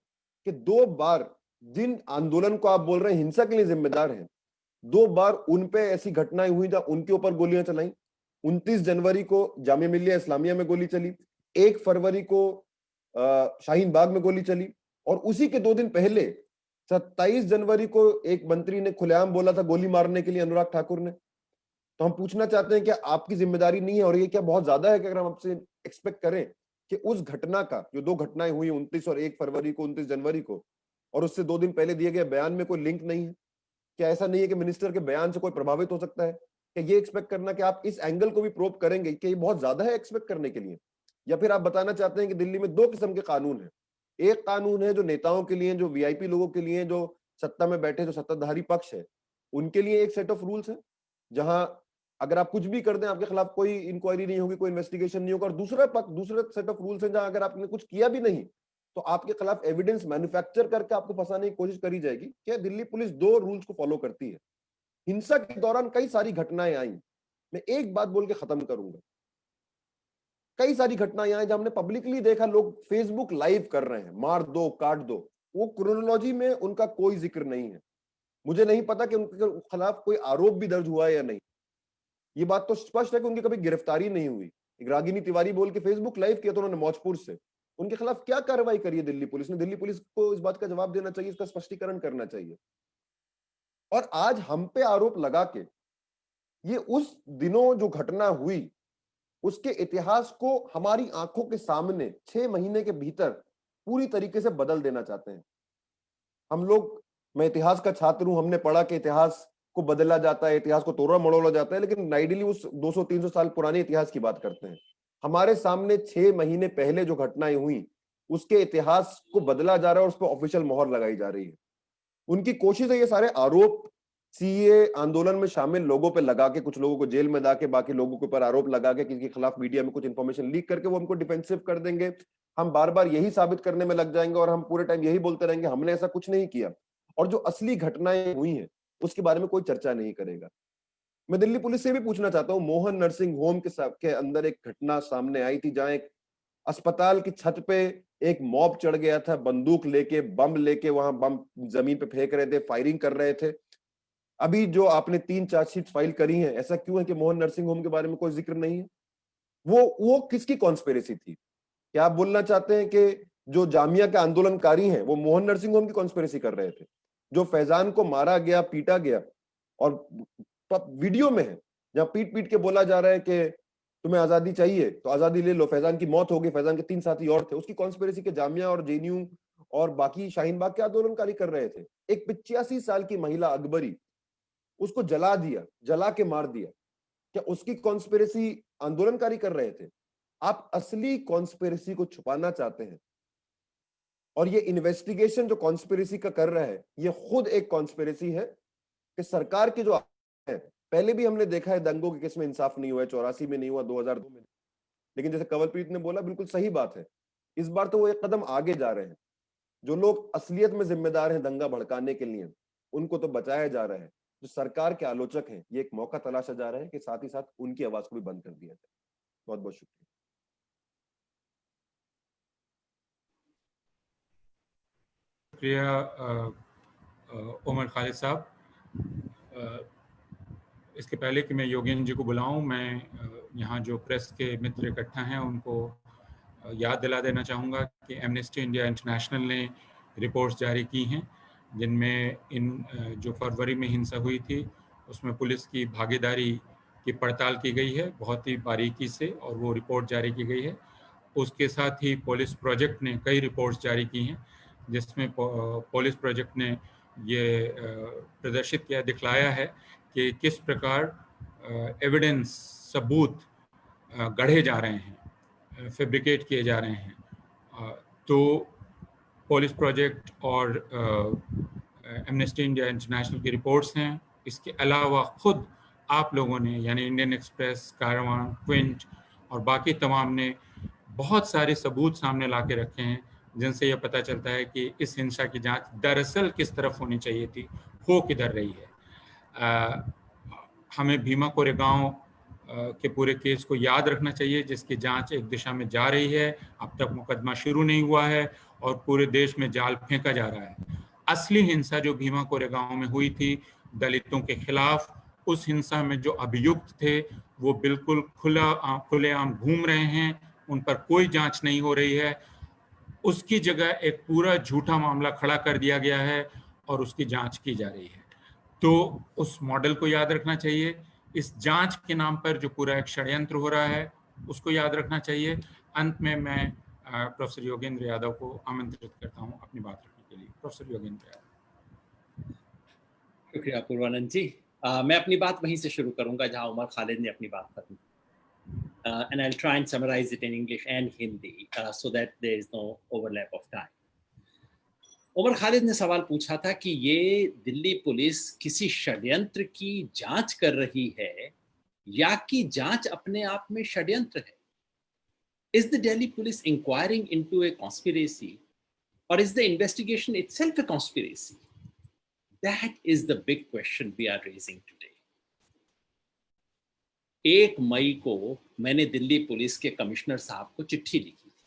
कि 2 बार जिन आंदोलन को आप बोल रहे हैं हिंसा के लिए जिम्मेदार हैं, 2 बार उन पे ऐसी घटनाएं हुई जहां उनके ऊपर गोलियां चलाई। 29 जनवरी को जामिया मिल्लिया इस्लामिया में गोली चली, 1 फरवरी को शाहीन बाग में गोली चली और उसी के 2 दिन पहले 27 जनवरी को एक मंत्री ने खुलेआम बोला था गोली मारने के लिए, अनुराग ठाकुर ने। तो हम पूछना चाहते हैं कि आपकी जिम्मेदारी नहीं है और ये क्या बहुत ज्यादा है कि अगर हम आपसे एक्सपेक्ट करें कि उस घटना का जो 2 घटनाएं हुई 29 और 1 फरवरी को, 29 जनवरी को, और उससे 2 दिन पहले दिए गए बयान में कोई लिंक नहीं है? क्या ऐसा नहीं है कि मिनिस्टर के बयान से कोई प्रभावित हो सकता है? क्या ये एक्सपेक्ट करना कि आप इस एंगल को भी प्रोब करेंगे कि ये बहुत ज्यादा है एक्सपेक्ट करने के लिए? या फिर आप बताना चाहते हैं कि दिल्ली में 2 किस्म के कानून है? एक कानून है जो नेताओं के लिए, जो वीआईपी लोगों के लिए, जो सत्ता में बैठे जो सत्ताधारी पक्ष है उनके लिए एक सेट ऑफ रूल्स है जहां अगर आप कुछ भी कर दें आपके खिलाफ कोई इंक्वायरी नहीं होगी, कोई इन्वेस्टिगेशन नहीं होगा, और दूसरा सेट ऑफ रूल्स है जहां अगर आपने कुछ किया भी नहीं तो आपके खिलाफ एविडेंस मैन्युफैक्चर करके आपको फंसाने की कोशिश करी जाएगी। क्या दिल्ली पुलिस 2 रूल्स को फॉलो करती है? हिंसा के दौरान कई सारी घटनाएं आई, मैं एक बात बोल के खत्म करूंगा। कई सारी घटनाएं आई जहां हमने पब्लिकली देखा लोग फेसबुक लाइव कर रहे हैं, मार दो काट दो, वो क्रोनोलॉजी में उनका कोई जिक्र नहीं है। मुझे नहीं पता कि उनके खिलाफ कोई आरोप भी दर्ज हुआ है या नहीं। ये बात तो स्पष्ट है कि उनकी कभी गिरफ्तारी नहीं हुई। एक रागिनी तिवारी बोल के फेसबुक लाइव किया था उन्होंने मौजपुर से, उनके खिलाफ क्या कार्रवाई करी है दिल्ली पुलिस ने? दिल्ली पुलिस को इस बात का जवाब देना चाहिए, इसका स्पष्टीकरण करना चाहिए। और आज हम पे आरोप लगा के ये उस दिनों जो घटना हुई उसके इतिहास को हमारी आंखों के सामने 6 महीने के भीतर पूरी तरीके से बदल देना चाहते हैं। हम लोग, मैं इतिहास का छात्र हूं, हमने पढ़ा कि इतिहास को बदला जाता है, इतिहास को तोड़ा मड़ोला जाता है, लेकिन नाइडली उस 200-300 साल पुराने इतिहास की बात करते हैं। हमारे सामने 6 महीने पहले जो घटनाएं हुई उसके इतिहास को बदला जा रहा है और उस पर ऑफिशियल मोहर लगाई जा रही है। उनकी कोशिश है ये सारे आरोप सीए आंदोलन में शामिल लोगों पे लगा के, कुछ लोगों को जेल में डाल के, बाकी लोगों के ऊपर आरोप लगा के, किसी के खिलाफ मीडिया में कुछ इंफॉर्मेशन लीक करके वो हमको डिफेंसिव कर देंगे। हम बार बार यही साबित करने में लग जाएंगे और हम पूरे टाइम यही बोलते रहेंगे हमने ऐसा कुछ नहीं किया, और जो असली घटनाएं हुई हैं उसके बारे में कोई चर्चा नहीं करेगा। मैं दिल्ली पुलिस से भी पूछना चाहता हूं, मोहन नर्सिंग होम के अंदर एक घटना सामने आई थी जहां एक अस्पताल की छत पे एक मॉब चढ़ गया था, बंदूक लेके, बम लेके, वहां बम जमीन पे फेंक रहे थे, फायरिंग कर रहे थे। अभी जो आपने 3 चार्जशीट फाइल करी हैं, ऐसा क्यों है कि मोहन नर्सिंग होम के बारे में कोई जिक्र नहीं है? वो किसकी कॉन्स्पिरेसी थी? क्या आप बोलना चाहते हैं कि जो जामिया के आंदोलनकारी हैं वो मोहन नर्सिंग होम की कॉन्स्पिरेसी कर रहे थे? जो फैजान को मारा गया, पीटा गया, और वीडियो में है जहां पीट पीट के बोला जा रहा है कि तुम्हें आजादी चाहिए तो आजादी ले लो, फैजान की मौत हो गई, फैजान के 3 साथी और थे, उसकी कॉन्स्पिरेसी के जामिया और जेएनयू और बाकी शाहीन बाग के आंदोलनकारी कर रहे थे। एक 85 साल की महिला अकबरी, उसको जला दिया, जला के मार दिया, क्या उसकी कॉन्स्पिरेसी आंदोलनकारी कर रहे थे? आप असली कॉन्स्पिरेसी को छुपाना चाहते हैं, और ये इन्वेस्टिगेशन जो कॉन्स्पिरेसी का कर रहा है, ये खुद एक कॉन्स्पिरेसी है कि सरकार के जो है, पहले भी हमने देखा है दंगों के केस में इंसाफ नहीं हुआ है, 84 में नहीं हुआ, 2002 में, लेकिन जैसे कंवलप्रीत ने बोला, बिल्कुल सही बात है, इस बार तो वो एक कदम आगे जा रहे हैं। जो लोग असलियत में जिम्मेदार हैं दंगा भड़काने के लिए, उनको तो बचाया जा रहा है। जो सरकार के आलोचक हैं, ये एक मौका तलाशा जा रहा है कि साथ ही साथ उनकी आवाज को भी बंद कर दिया जाए। बहुत बहुत शुक्रिया। शुक्रिया उमर खालिद साहब। इसके पहले कि मैं योगेंद्र जी को बुलाऊं, मैं यहाँ जो प्रेस के मित्र इकट्ठा हैं उनको याद दिला देना चाहूँगा कि एमनेस्टी इंडिया इंटरनेशनल ने रिपोर्ट्स जारी की हैं, जिनमें जो फरवरी में हिंसा हुई थी उसमें पुलिस की भागीदारी की पड़ताल की गई है बहुत ही बारीकी से, और वो रिपोर्ट जारी की गई है। उसके साथ ही पुलिस प्रोजेक्ट ने कई रिपोर्ट्स जारी की हैं, जिसमें पुलिस प्रोजेक्ट ने ये प्रदर्शित किया, दिखलाया है कि किस प्रकार एविडेंस, सबूत गढ़े जा रहे हैं, फैब्रिकेट किए जा रहे हैं। तो पुलिस प्रोजेक्ट और एमनेस्टी इंडिया इंटरनेशनल की रिपोर्ट्स हैं। इसके अलावा खुद आप लोगों ने, यानी इंडियन एक्सप्रेस, कारवां, क्विंट और बाकी तमाम ने बहुत सारे सबूत सामने ला के रखे हैं, जिनसे यह पता चलता है कि इस हिंसा की जांच दरअसल किस तरफ होनी चाहिए थी, हो किधर रही है। हमें भीमा कोरेगांव के पूरे केस को याद रखना चाहिए, जिसकी जांच एक दिशा में जा रही है, अब तक मुकदमा शुरू नहीं हुआ है और पूरे देश में जाल फेंका जा रहा है। असली हिंसा जो भीमा कोरेगांव में हुई थी दलितों के खिलाफ, उस हिंसा में जो अभियुक्त थे वो बिल्कुल खुलेआम घूम रहे हैं, उन पर कोई जांच नहीं हो रही है। उसकी जगह एक पूरा झूठा मामला खड़ा कर दिया गया है और उसकी जांच की जा रही है। तो उस मॉडल को याद रखना चाहिए। इस जांच के नाम पर जो पूरा एक षड्यंत्र हो रहा है उसको याद रखना चाहिए। अंत में मैं प्रोफेसर योगेंद्र यादव को आमंत्रित करता हूं अपनी बात रखने के लिए। प्रोफेसर योगेंद्र यादव। शुक्रिया पूर्वानंद जी। मैं अपनी बात वहीं से शुरू करूंगा जहां उमर खालिद ने अपनी बात खत्म। And I'll try and summarize it in English and Hindi so that there is no overlap of time. Umar Khalid ने सवाल पूछा था कि ये दिल्ली पुलिस किसी षड्यंत्र की जांच कर रही है या कि जांच अपने आप में षड्यंत्र है। Is the Delhi police inquiring into a conspiracy or is the investigation itself a conspiracy? That is the big question we are raising today. 1 मई को मैंने दिल्ली पुलिस के कमिश्नर साहब को चिट्ठी लिखी थी,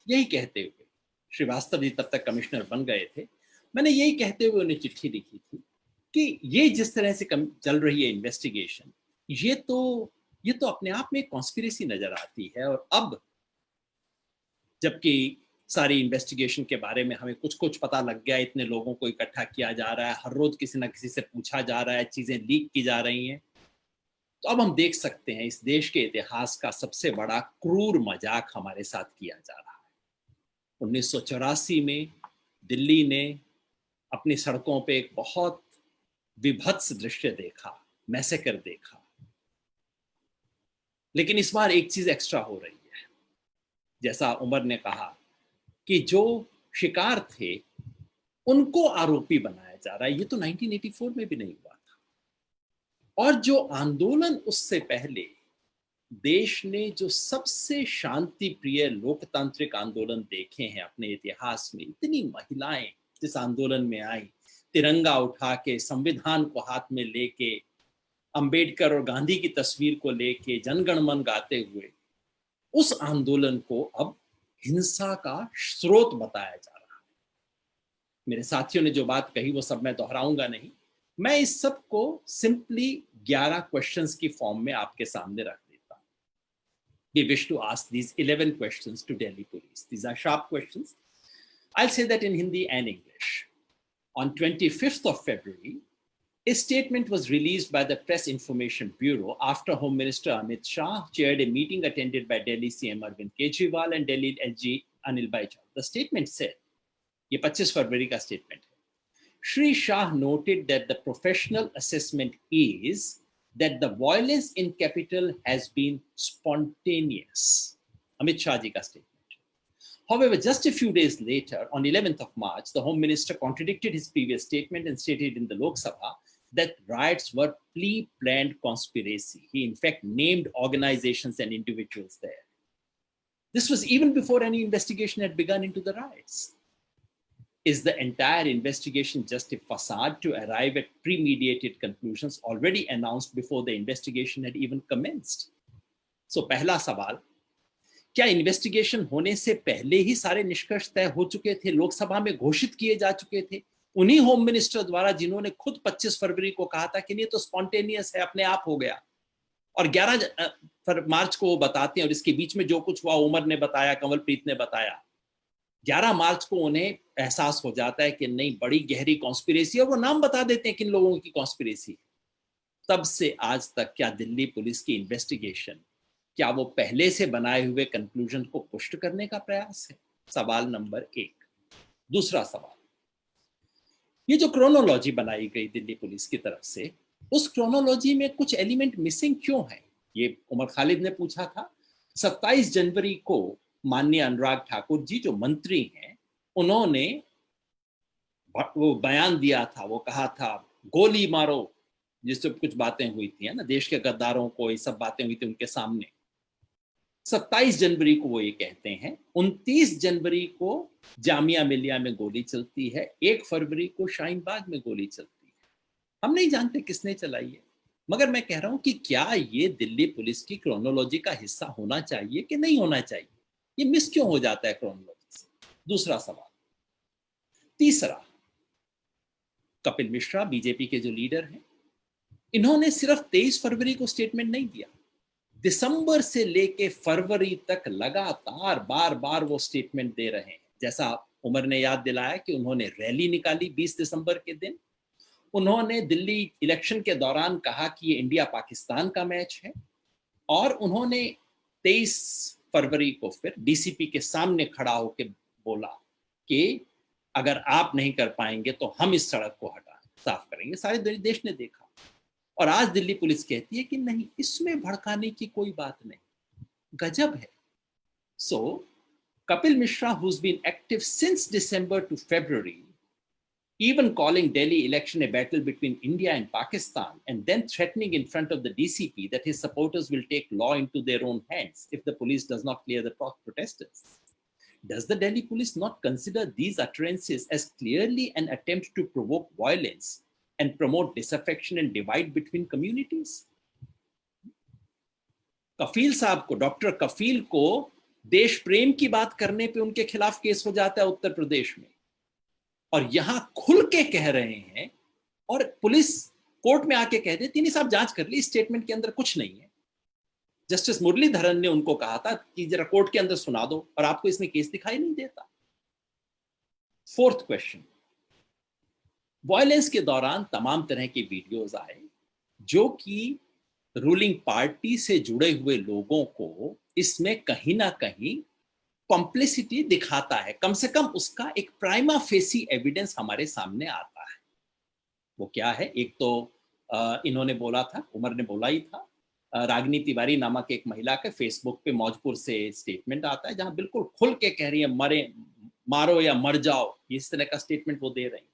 यही कहते हुए, श्रीवास्तव जी तब तक कमिश्नर बन गए थे, मैंने यही कहते हुए उन्हें चिट्ठी लिखी थी कि ये जिस तरह से चल रही है इन्वेस्टिगेशन, ये तो अपने आप में कॉन्स्पिरेसी नजर आती है। और अब जबकि सारी इन्वेस्टिगेशन के बारे में हमें कुछ पता लग गया, इतने लोगों को इकट्ठा किया जा रहा है, हर रोज किसी ना किसी से पूछा जा रहा है, चीजें लीक की जा रही हैं, तो अब हम देख सकते हैं इस देश के इतिहास का सबसे बड़ा क्रूर मजाक हमारे साथ किया जा रहा है। 1984 में दिल्ली ने अपनी सड़कों पे एक बहुत विभत्स दृश्य देखा, मैसेकर देखा, लेकिन इस बार एक चीज एक्स्ट्रा हो रही है। जैसा उमर ने कहा कि जो शिकार थे उनको आरोपी बनाया जा रहा है, ये तो 1984 में भी नहीं हुआ था। और जो आंदोलन उससे पहले देश ने जो सबसे शांति प्रिय लोकतांत्रिक आंदोलन देखे हैं अपने इतिहास में, इतनी महिलाएं जिस आंदोलन में आई, तिरंगा उठा के, संविधान को हाथ में लेके, अंबेडकर और गांधी की तस्वीर को लेके जनगण मन गाते हुए, उस आंदोलन को अब हिंसा का स्रोत बताया जा रहा है। मेरे साथियों ने जो बात कही वो सब मैं दोहराऊंगा नहीं, मैं इस सब को सिंपली 11 क्वेश्चंस की फॉर्म में आपके सामने रख देता हूं. We wish to ask these 11 questions to Delhi police. These are sharp questions. I'll say that in Hindi and English. On 25th of February, a statement was released by the Press Information Bureau after Home Minister Amit Shah chaired a meeting attended by Delhi CM Arvind Kejriwal and Delhi LG Anil Baichal. The statement said, ये 25 फरवरी का statement है. Shri Shah noted that the professional assessment is that the violence in capital has been spontaneous. Amit Shah ji ka statement. However, just a few days later, on 11th of March, the Home Minister contradicted his previous statement and stated in the Lok Sabha that riots were pre-planned conspiracy. He in fact named organizations and individuals there. This was even before any investigation had begun into the riots. Is the entire investigation just a facade to arrive at premeditated conclusions already announced before the investigation had even commenced? So, पहला सवाल, क्या investigation होने से पहले ही सारे निष्कर्ष तय हो चुके थे, लोकसभा में घोषित किए जा चुके थे, उन्हीं होम मिनिस्टर द्वारा जिन्होंने खुद 25 फरवरी को कहा था कि ये तो स्पॉन्टेनियस है, अपने आप हो गया, और 11 मार्च को वो बताते हैं, और इसके बीच में जो कुछ हुआ उमर ने बताया, कंवलप्रीत ने बताया, 11 मार्च को उन्हें एहसास हो जाता है कि नहीं, बड़ी गहरी कॉन्स्पिरेसी है, वो नाम बता देते हैं किन लोगों की कॉन्स्पिरेसी है. तब से आज तक क्या दिल्ली पुलिस की इन्वेस्टिगेशन, क्या वो पहले से बनाए हुए कंक्लूजन को पुष्ट करने का प्रयास है? सवाल नंबर 1. दूसरा सवाल, ये जो क्रोनोलॉजी बनाई गई दिल्ली पुलिस की तरफ से, उस क्रोनोलॉजी में कुछ एलिमेंट मिसिंग क्यों है? ये उमर खालिद ने पूछा था. 27 जनवरी को माननीय अनुराग ठाकुर जी जो मंत्री हैं, उन्होंने वो बयान दिया था, वो कहा था गोली मारो, जिससे कुछ बातें हुई थी ना, देश के गद्दारों को, ये सब बातें हुई थी उनके सामने. 27 जनवरी को वो ये कहते हैं. 29 जनवरी को जामिया मिलिया में गोली चलती है. 1 फरवरी को शाहीन बाग में गोली चलती है. हम नहीं जानते किसने चलाई है, मगर मैं कह रहा हूं कि क्या ये दिल्ली पुलिस की क्रोनोलॉजी का हिस्सा होना चाहिए कि नहीं होना चाहिए? ये मिस क्यों हो जाता है क्रोनोलॉजी से? दूसरा सवाल. तीसरा, कपिल मिश्रा बीजेपी के जो लीडर हैं, इन्होंने सिर्फ 23 फरवरी को स्टेटमेंट नहीं दिया, दिसंबर से लेके फरवरी तक लगातार बार बार वो स्टेटमेंट दे रहे हैं. जैसा उमर ने याद दिलाया कि उन्होंने रैली निकाली 20 दिसंबर के दिन, उन्होंने दिल्ली इलेक्शन के दौरान कहा कि ये इंडिया पाकिस्तान का मैच है, और उन्होंने 23 फरवरी को फिर डीसीपी के सामने खड़ा होकर बोला कि अगर आप नहीं कर पाएंगे तो हम इस सड़क को साफ करेंगे. सारे देश ने देखा. और आज दिल्ली पुलिस कहती है कि नहीं, इसमें भड़काने की कोई बात नहीं. गजब है. सो Kapil Mishra, who's been active since December to February, even calling Delhi election a battle between India and Pakistan, and then threatening in front of the DCP that his supporters will take law into their own hands if the police does not clear the protesters. Does the Delhi police not consider these utterances as clearly an attempt to provoke violence and promote disaffection and divide between communities? कफील साहब को, doctor कफील को देश प्रेम की बात करने पे उनके खिलाफ केस हो जाता है उत्तर प्रदेश में, और यहां खुल के कह रहे हैं, और पुलिस कोर्ट में आके कह देती नहीं साहब जांच कर ली, स्टेटमेंट के अंदर कुछ नहीं है. जस्टिस मुरलीधरन ने उनको कहा था कि जरा कोर्ट के अंदर सुना दो, और आपको इसमें केस दिखाई नहीं देता. 4th क्वेश्चन, वायलेंस के दौरान तमाम तरह के वीडियोस आए जो कि रूलिंग पार्टी से जुड़े हुए लोगों को इसमें कहीं ना कहीं कॉम्प्लिसिटी दिखाता है. कम से कम उसका एक प्राइमा फेसी एविडेंस हमारे सामने आता है. वो क्या है? एक तो इन्होंने बोला था, उमर ने बोला ही था, रागिनी तिवारी नामक एक महिला के फेसबुक पे मौजपुर से स्टेटमेंट आता है जहां बिल्कुल खुल के कह रही है मारो या मर जाओ, इस तरह का स्टेटमेंट वो दे रही है.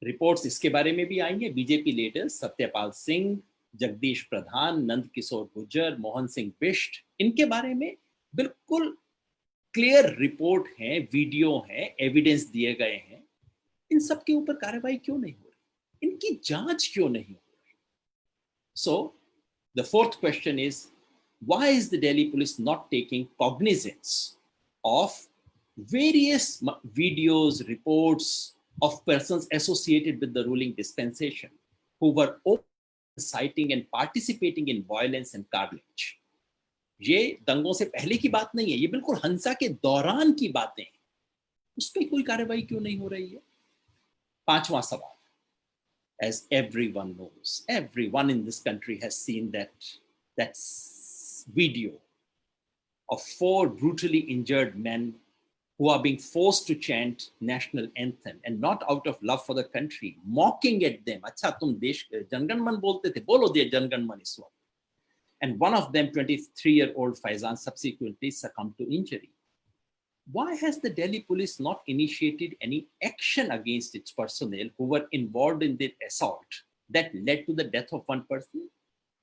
रिपोर्ट्स इसके बारे में भी आई हैं. बीजेपी लीडर्स सत्यपाल सिंह, जगदीश प्रधान, नंद किशोर गुर्जर, मोहन सिंह बिष्ट, इनके बारे में बिल्कुल क्लियर रिपोर्ट है, वीडियो है, एविडेंस दिए गए हैं. इन सब के ऊपर कार्रवाई क्यों नहीं हो रही? इनकी जांच क्यों नहीं हो रही? So the 4th question is, why is the Delhi police not taking cognizance of various videos, reports of persons associated with the ruling dispensation who were inciting and participating in violence and carnage. ये दंगों से पहले की बात नहीं है, ये बिल्कुल हिंसा के दौरान की बातें हैं। उस पर कोई कार्रवाई क्यों नहीं हो रही है? पांचवा सवाल, as everyone knows, everyone in this country has seen that video of 4 brutally injured men who are being forced to chant national anthem and not out of love for the country, mocking at them. अच्छा तुम देश जनगण मन बोलते थे, बोलो दे जनगण मन इस वक्त. And one of them, 23-year-old Faizan, subsequently succumbed to injury. Why has the Delhi police not initiated any action against its personnel who were involved in the assault that led to the death of one person?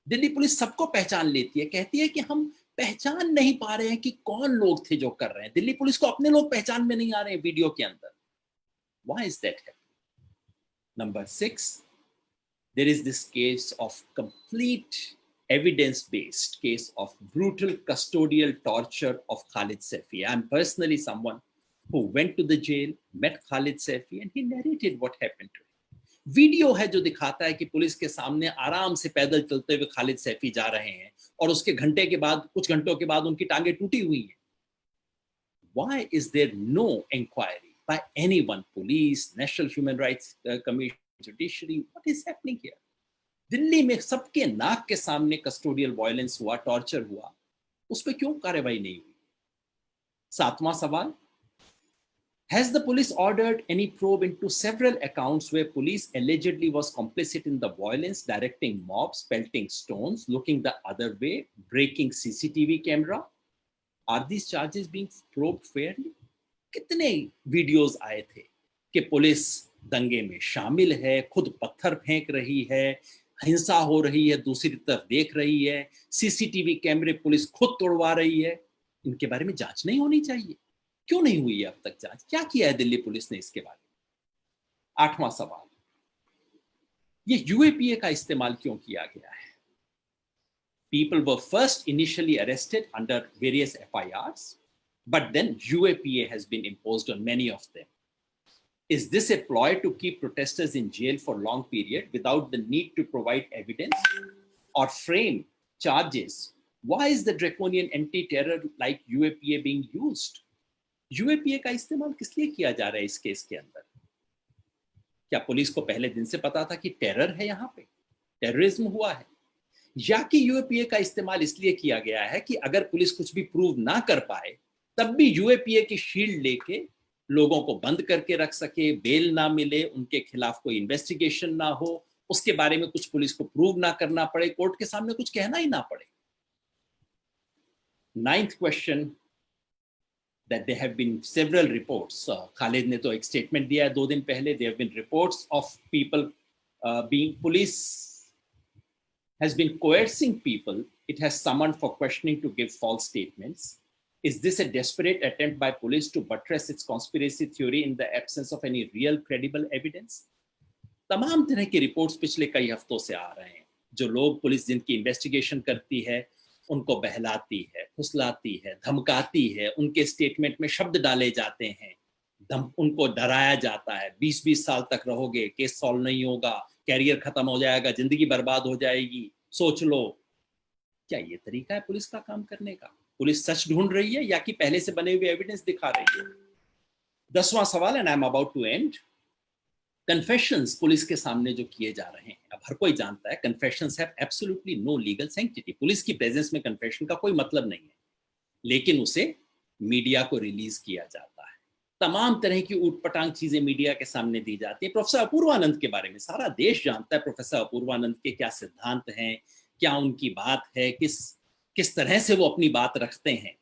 Delhi police सबको पहचान लेती है, कहती है कि हम पहचान नहीं पा रहे हैं कि कौन लोग थे जो कर रहे हैं. दिल्ली पुलिस को अपने लोग पहचान में नहीं आ रहे हैं वीडियो के अंदर. Why is that happening? Number 6, there is this case of complete evidence-based case of brutal custodial torture of Khalid Saifee. I'm personally someone who went to the jail, met Khalid Saifee, and he narrated what happened to him. Video है जो दिखाता है कि police के सामने आराम से पैदल चलते हुए खालिद सैफी जा रहे हैं और उसके कुछ घंटों के बाद उनकी टांगें टूटी हुई हैं. Why is there no inquiry by anyone, police, National Human Rights Commission, judiciary? What is happening here? Delhi में सबके नाक के सामने कस्टोडियल वायलेंस हुआ, टॉर्चर हुआ, उस पर क्यों कार्रवाई नहीं हुई? 7वां सवाल, has the police ordered any probe into several accounts where police allegedly was complicit in the violence, directing mobs, pelting stones, looking the other way, breaking CCTV camera? Are these charges being probed fairly? कितने videos आए थे कि police दंगे में शामिल है, खुद पत्थर फेंक रही है, हिंसा हो रही है, दूसरी तरफ देख रही है, सीसीटीवी कैमरे पुलिस खुद तोड़वा रही है. इनके बारे में जांच नहीं होनी चाहिए? क्यों नहीं हुई है अब तक जांच? क्या किया है दिल्ली पुलिस ने इसके बारे में? 8वां सवाल, ये यूएपीए का इस्तेमाल क्यों किया गया है? People were first initially arrested under various FIRs, but then UAPA has been imposed on many of them. Is this a ploy to keep protesters in jail for long period without the need to provide evidence or frame charges? Why is the draconian anti-terror like UAPA being used? UAPA का इस्तेमाल किस लिए किया जा रहा है इस case के अंदर? क्या पुलिस को पहले दिन से पता था कि टेरर है, यहाँ पे टेररिज्म हुआ है, या कि यूएपीए का इस्तेमाल इसलिए किया गया है कि अगर पुलिस कुछ भी प्रूव ना कर पाए तब भी यूएपीए की शील्ड लेके लोगों को बंद करके रख सके, बेल ना मिले, उनके खिलाफ कोई इन्वेस्टिगेशन ना हो, उसके बारे में कुछ पुलिस को प्रूव ना करना पड़े, कोर्ट के सामने कुछ कहना ही ना पड़े? 9th question, that there have been several reports. Khalid ने तो एक statement दिया है 2 दिन पहले. There have been reports of people police has been coercing people. It has summoned for questioning to give false statements. Is this a desperate attempt by police to buttress its conspiracy theory in the absence of any real credible evidence? तमाम तरह की reports पिछले कई हफ्तों से आ रहे हैं. जो लोग पुलिस जिनकी इन्वेस्टिगेशन करती है उनको बहलाती है, फुसलाती है, धमकाती है, उनके स्टेटमेंट में शब्द डाले जाते हैं, उनको डराया जाता है, 20-20 साल तक रहोगे, केस सॉल्व नहीं होगा, कैरियर खत्म हो जाएगा, जिंदगी बर्बाद हो जाएगी, सोच लो. क्या ये तरीका है पुलिस का काम करने का? पुलिस सच ढूंढ रही है या कि पहले से बने हुए एविडेंस दिखा रही है? 10वां सवाल, and I am about to end. Confessions police के सामने जो किए जा रहे हैं, अब हर कोई जानता है confessions have absolutely no legal sanctity. Police की प्रेजेंस में कन्फेशन का कोई मतलब नहीं है, लेकिन उसे मीडिया को रिलीज किया जाता है. तमाम तरह की ऊटपटांग चीजें मीडिया के सामने दी जाती है. प्रोफेसर अपूर्वानंद के बारे में सारा देश जानता है. प्रोफेसर अपूर्वानंद के क्या सिद्धांत हैं, क्या उनकी बात है, किस तरह से वो अपनी बात रखते हैं,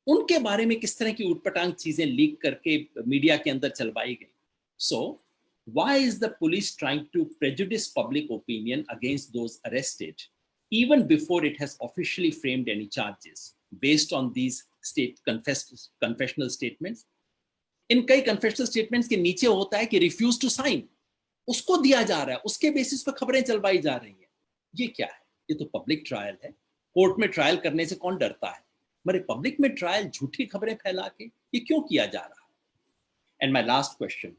उनके बारे में किस तरह की ऊटपटांग चीजें लीक करके मीडिया के अंदर चलवाई गई. सो why is the police trying to prejudice public opinion against those arrested even before it has officially framed any charges based on these confessional statements? इन कई confessional statements के नीचे होता है कि refuse to sign, उसको दिया जा रहा है, उसके बेसिस पर खबरें चलवाई जा रही हैं. ये क्या है? ये तो पब्लिक ट्रायल है. कोर्ट में ट्रायल करने से कौन डरता है? मरे पब्लिक में ट्रायल झूठी खबरें फैला के ये क्यों किया जा रहा है? And my last question,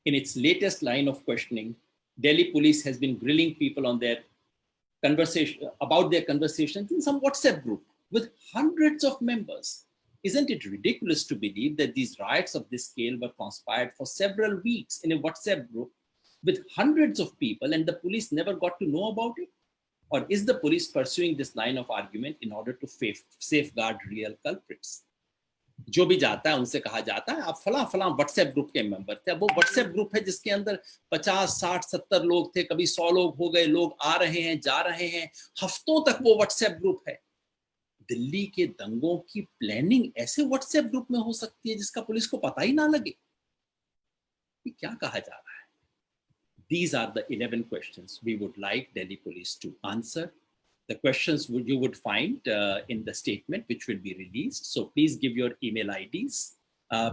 in its latest line of questioning, Delhi police has been grilling people on their conversation about their conversations in some WhatsApp group with hundreds of members. Isn't it ridiculous to believe that these riots of this scale were conspired for several weeks in a WhatsApp group with hundreds of people and the police never got to know about it? Or is the police pursuing this line of argument in order to safeguard real culprits? जो भी जाता है उनसे कहा जाता है आप फला फला व्हाट्सएप ग्रुप के मेंबर थे। अब वो व्हाट्सएप ग्रुप है जिसके अंदर 50, 60, 70 लोग थे, कभी 100 लोग हो गए, लोग आ रहे हैं, जा रहे हैं, हफ्तों तक वो व्हाट्सएप ग्रुप है। दिल्ली के दंगों की प्लानिंग ऐसे व्हाट्सएप ग्रुप में हो सकती है जिसका पुलिस को पता ही ना लगे? ये क्या कहा जा रहा है? These are the 11 questions we would like Delhi police to answer. The questions you would find in the statement which will be released. So please give your email IDs.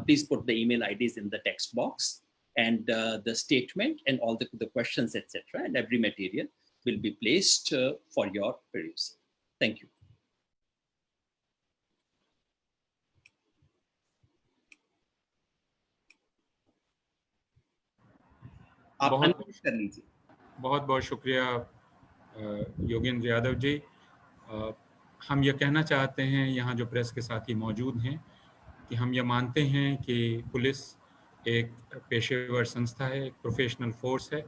Please put the email IDs in the text box, and the statement and all the questions, etc. and every material will be placed for your perusal. Thank you. आप unmute कर लीजिए। बहुत बहुत शुक्रिया योगेंद्र यादव जी। हम ये कहना चाहते हैं यहाँ जो प्रेस के साथी मौजूद हैं कि हम ये मानते हैं कि पुलिस एक पेशेवर संस्था है, एक प्रोफेशनल फोर्स है।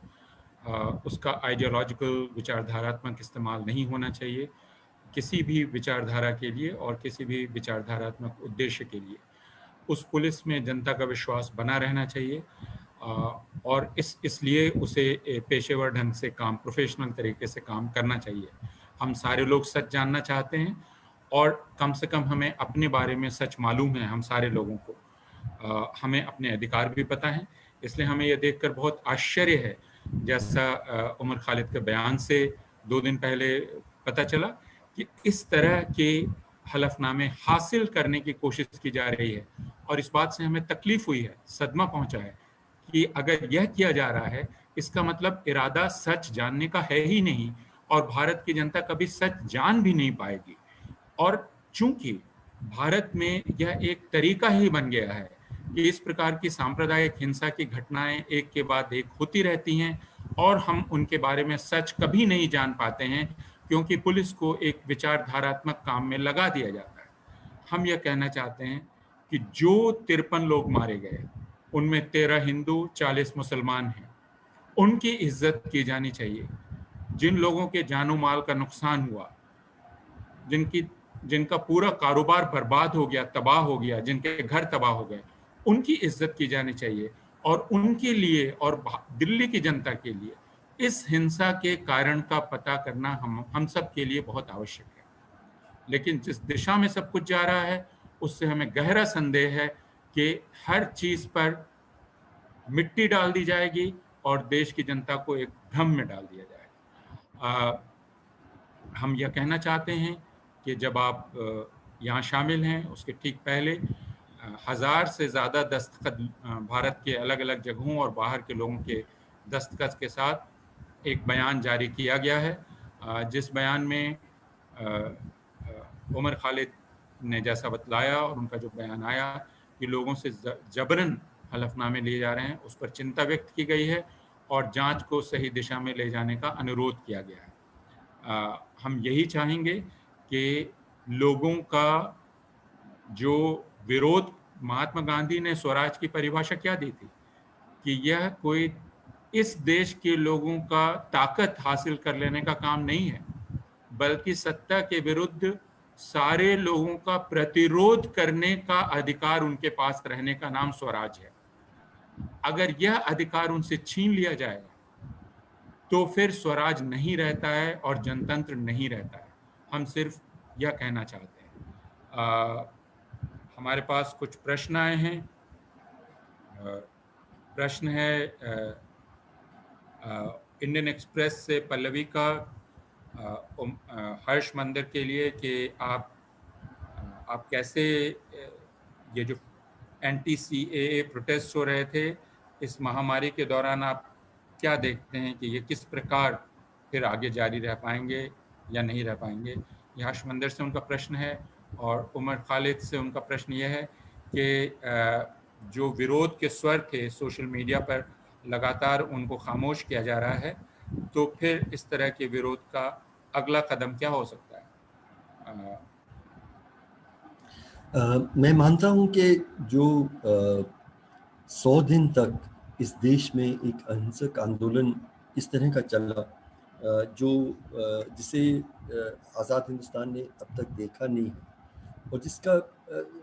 उसका आइडियोलॉजिकल विचारधारात्मक इस्तेमाल नहीं होना चाहिए किसी भी विचारधारा के लिए और किसी भी विचारधारात्मक उद्देश्य के लिए। उस पुलिस में जनता का विश्वास बना रहना चाहिए और इसलिए उसे पेशेवर ढंग से काम, प्रोफेशनल तरीके से काम करना चाहिए। हम सारे लोग सच जानना चाहते हैं और कम से कम हमें अपने बारे में सच मालूम है। हम सारे लोगों को हमें अपने अधिकार भी पता है। इसलिए हमें यह देखकर बहुत आश्चर्य है, जैसा उमर खालिद के बयान से 2 दिन पहले पता चला कि इस तरह के हलफनामे हासिल करने की कोशिश की जा रही है। और इस बात से हमें तकलीफ हुई है, सदमा पहुंचा है कि अगर यह किया जा रहा है इसका मतलब इरादा सच जानने का है ही नहीं और भारत की जनता कभी सच जान भी नहीं पाएगी। और चूंकि भारत में यह एक तरीका ही बन गया है कि इस प्रकार की सांप्रदायिक हिंसा की घटनाएं एक के बाद एक होती रहती हैं और हम उनके बारे में सच कभी नहीं जान पाते हैं क्योंकि पुलिस को एक विचारधारात्मक काम में लगा दिया जाता है। हम यह कहना चाहते हैं कि जो 53 लोग मारे गए उनमें 13 हिंदू, 40 मुसलमान हैं। उनकी इज्जत की जानी चाहिए। जिन लोगों के जानो माल का नुकसान हुआ, जिनका पूरा कारोबार बर्बाद हो गया, तबाह हो गया, जिनके घर तबाह हो गए, उनकी इज्जत की जानी चाहिए। और उनके लिए और दिल्ली की जनता के लिए इस हिंसा के कारण का पता करना हम सब के लिए बहुत आवश्यक है। लेकिन जिस दिशा में सब कुछ जा रहा है उससे हमें गहरा संदेह है कि हर चीज पर मिट्टी डाल दी जाएगी और देश की जनता को एक भ्रम में डाल दिया जाएगा। हम यह कहना चाहते हैं कि जब आप यहाँ शामिल हैं उसके ठीक पहले 1000 से ज़्यादा दस्तखत भारत के अलग अलग जगहों और बाहर के लोगों के दस्तखत के साथ एक बयान जारी किया गया है, जिस बयान में उमर खालिद ने जैसा बतलाया और उनका जो बयान आया कि लोगों से जबरन हलफनामे लिए जा रहे हैं, उस पर चिंता व्यक्त की गई है और जांच को सही दिशा में ले जाने का अनुरोध किया गया है। हम यही चाहेंगे कि लोगों का जो विरोध, महात्मा गांधी ने स्वराज की परिभाषा क्या दी थी कि यह कोई इस देश के लोगों का ताकत हासिल कर लेने का काम नहीं है, बल्कि सत्ता के विरुद्ध सारे लोगों का प्रतिरोध करने का अधिकार उनके पास रहने का नाम स्वराज है। अगर यह अधिकार उनसे छीन लिया जाएगा तो फिर स्वराज नहीं रहता है और जनतंत्र नहीं रहता है। हम सिर्फ यह कहना चाहते हैं। हमारे पास कुछ प्रश्न आए हैं। प्रश्न है इंडियन एक्सप्रेस से पल्लवी का हर्ष मंदिर के लिए कि आप कैसे ये जो एंटी-CAA प्रोटेस्ट हो रहे थे इस महामारी के दौरान आप क्या देखते हैं कि ये किस प्रकार फिर आगे जारी रह पाएंगे या नहीं रह पाएंगे? ये हर्ष मंदिर से उनका प्रश्न है। और उमर खालिद से उनका प्रश्न यह है कि जो विरोध के स्वर थे सोशल मीडिया पर लगातार उनको खामोश किया जा रहा है, तो फिर इस तरह के विरोध का अगला कदम क्या हो सकता है? मैं मानता हूं कि जो 100 दिन तक इस देश में एक अहिंसक आंदोलन इस तरह का चला, जिसे आज़ाद हिंदुस्तान ने अब तक देखा नहीं है, और जिसका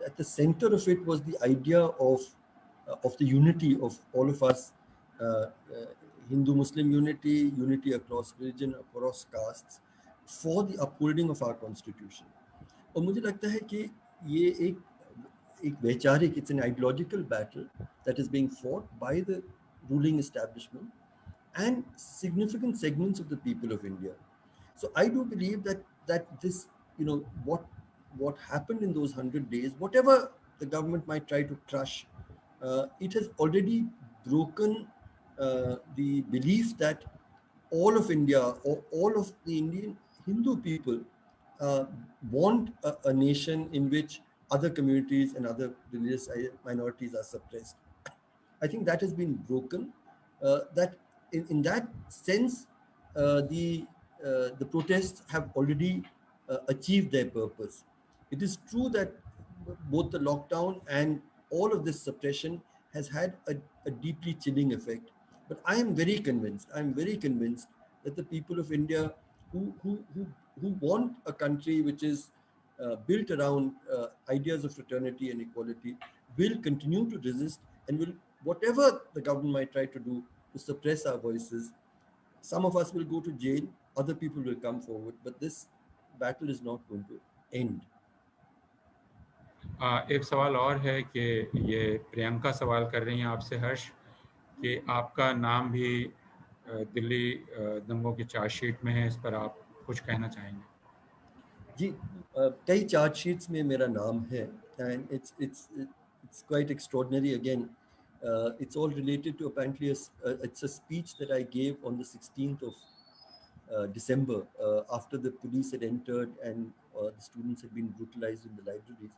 at the center of it was the idea of the unity of all of us, Hindu-Muslim unity across religion, across castes, for the upholding of our constitution. और मुझे लगता है कि ये एक वैचारिक, it's an ideological battle that is being fought by the ruling establishment and significant segments of the people of India. So I do believe that this, you know, what happened in those 100 days, whatever the government might try to crush, it has already broken the belief that all of India or all of the Indian Hindu people want a nation in which other communities and other religious minorities are suppressed. I think that has been broken. That in that sense, the protests have already achieved their purpose. It is true that both the lockdown and all of this suppression has had a deeply chilling effect. But I am very convinced that the people of India who want a country which is built around ideas of fraternity and equality will continue to resist, and will, whatever the government might try to do to suppress our voices, some of us will go to jail, other people will come forward, but this battle is not going to end. एक सवाल और है कि ये प्रियंका सवाल कर रही हैं आपसे हर्ष, कि आपका नाम भी दिल्ली दंगों की चार्जशीट में है, इस पर आप कुछ कहना चाहेंगे? जी, कई चार्जशीट्स में मेरा नाम है, and it's quite extraordinary. Again, it's all related to apparently it's a speech that I gave on the 16th of December, after the police had entered and the students had been brutalized in the libraries.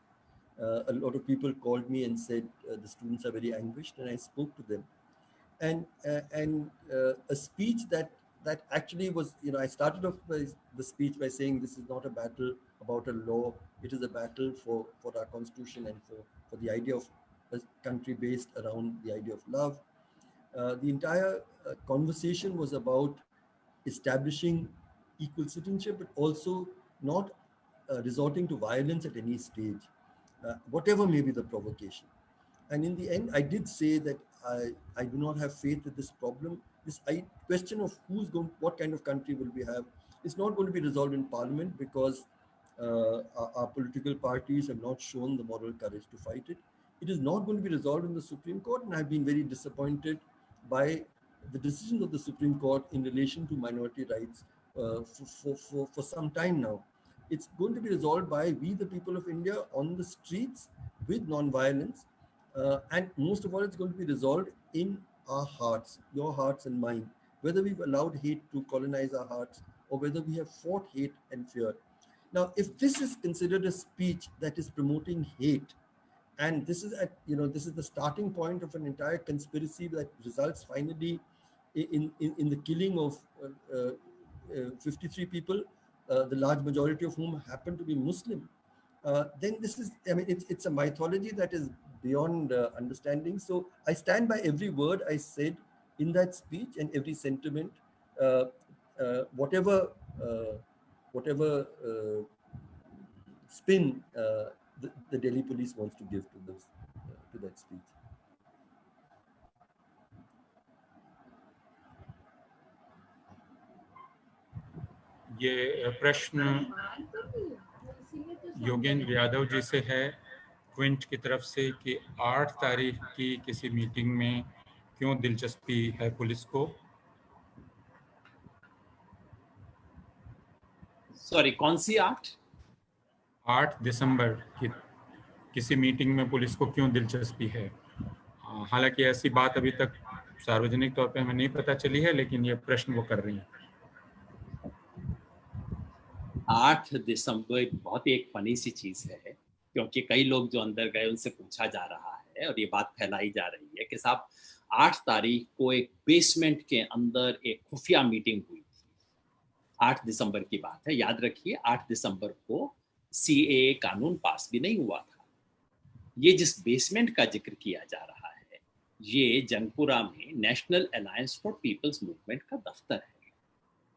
A lot of people called me and said the students are very anguished, and I spoke to them. And a speech that actually was, you know, I started off the speech by saying this is not a battle about a law, it is a battle for our constitution and for the idea of a country based around the idea of love. The entire conversation was about establishing equal citizenship, but also not resorting to violence at any stage, whatever may be the provocation. And in the end, I did say that I do not have faith that this problem, this question of what kind of country will we have, is not going to be resolved in Parliament, because our political parties have not shown the moral courage to fight it. It is not going to be resolved in the Supreme Court, and I've been very disappointed by the decisions of the Supreme Court in relation to minority rights for some time now. It's going to be resolved by we, the people of India, on the streets with non-violence. And most of all, it's going to be resolved in our hearts, your hearts and mine, whether we've allowed hate to colonize our hearts or whether we have fought hate and fear. Now, if this is considered a speech that is promoting hate, and this is this is the starting point of an entire conspiracy that results finally in the killing of 53 people, the large majority of whom happen to be Muslim, then this is, I mean, it's a mythology that is beyond understanding. So I stand by every word I said in that speech and every sentiment, whatever spin the Delhi police wants to give to that speech. ये प्रश्न योगेंद्र यादव जी से है, Quint की तरफ से, कि 8 तारीख की किसी मीटिंग में क्यों दिलचस्पी है पुलिस को? सॉरी, कौन सी 8 दिसंबर की किसी मीटिंग में पुलिस को क्यों दिलचस्पी है? हालांकि ऐसी बात अभी तक सार्वजनिक तौर पे हमें नहीं पता चली है, लेकिन ये प्रश्न वो कर रही हैं। 8 दिसंबर बहुत ही एक फनी सी चीज है, क्योंकि कई लोग जो अंदर गए उनसे पूछा जा रहा है और ये बात फैलाई जा रही है कि साहब 8 तारीख को एक बेसमेंट के अंदर एक खुफिया मीटिंग हुई थी। 8 दिसंबर की बात है, याद रखिए 8 दिसंबर को सीएए कानून पास भी नहीं हुआ था। ये जिस बेसमेंट का जिक्र किया जा रहा है, ये जंगपुरा में national alliance for people's movement का दफ्तर है,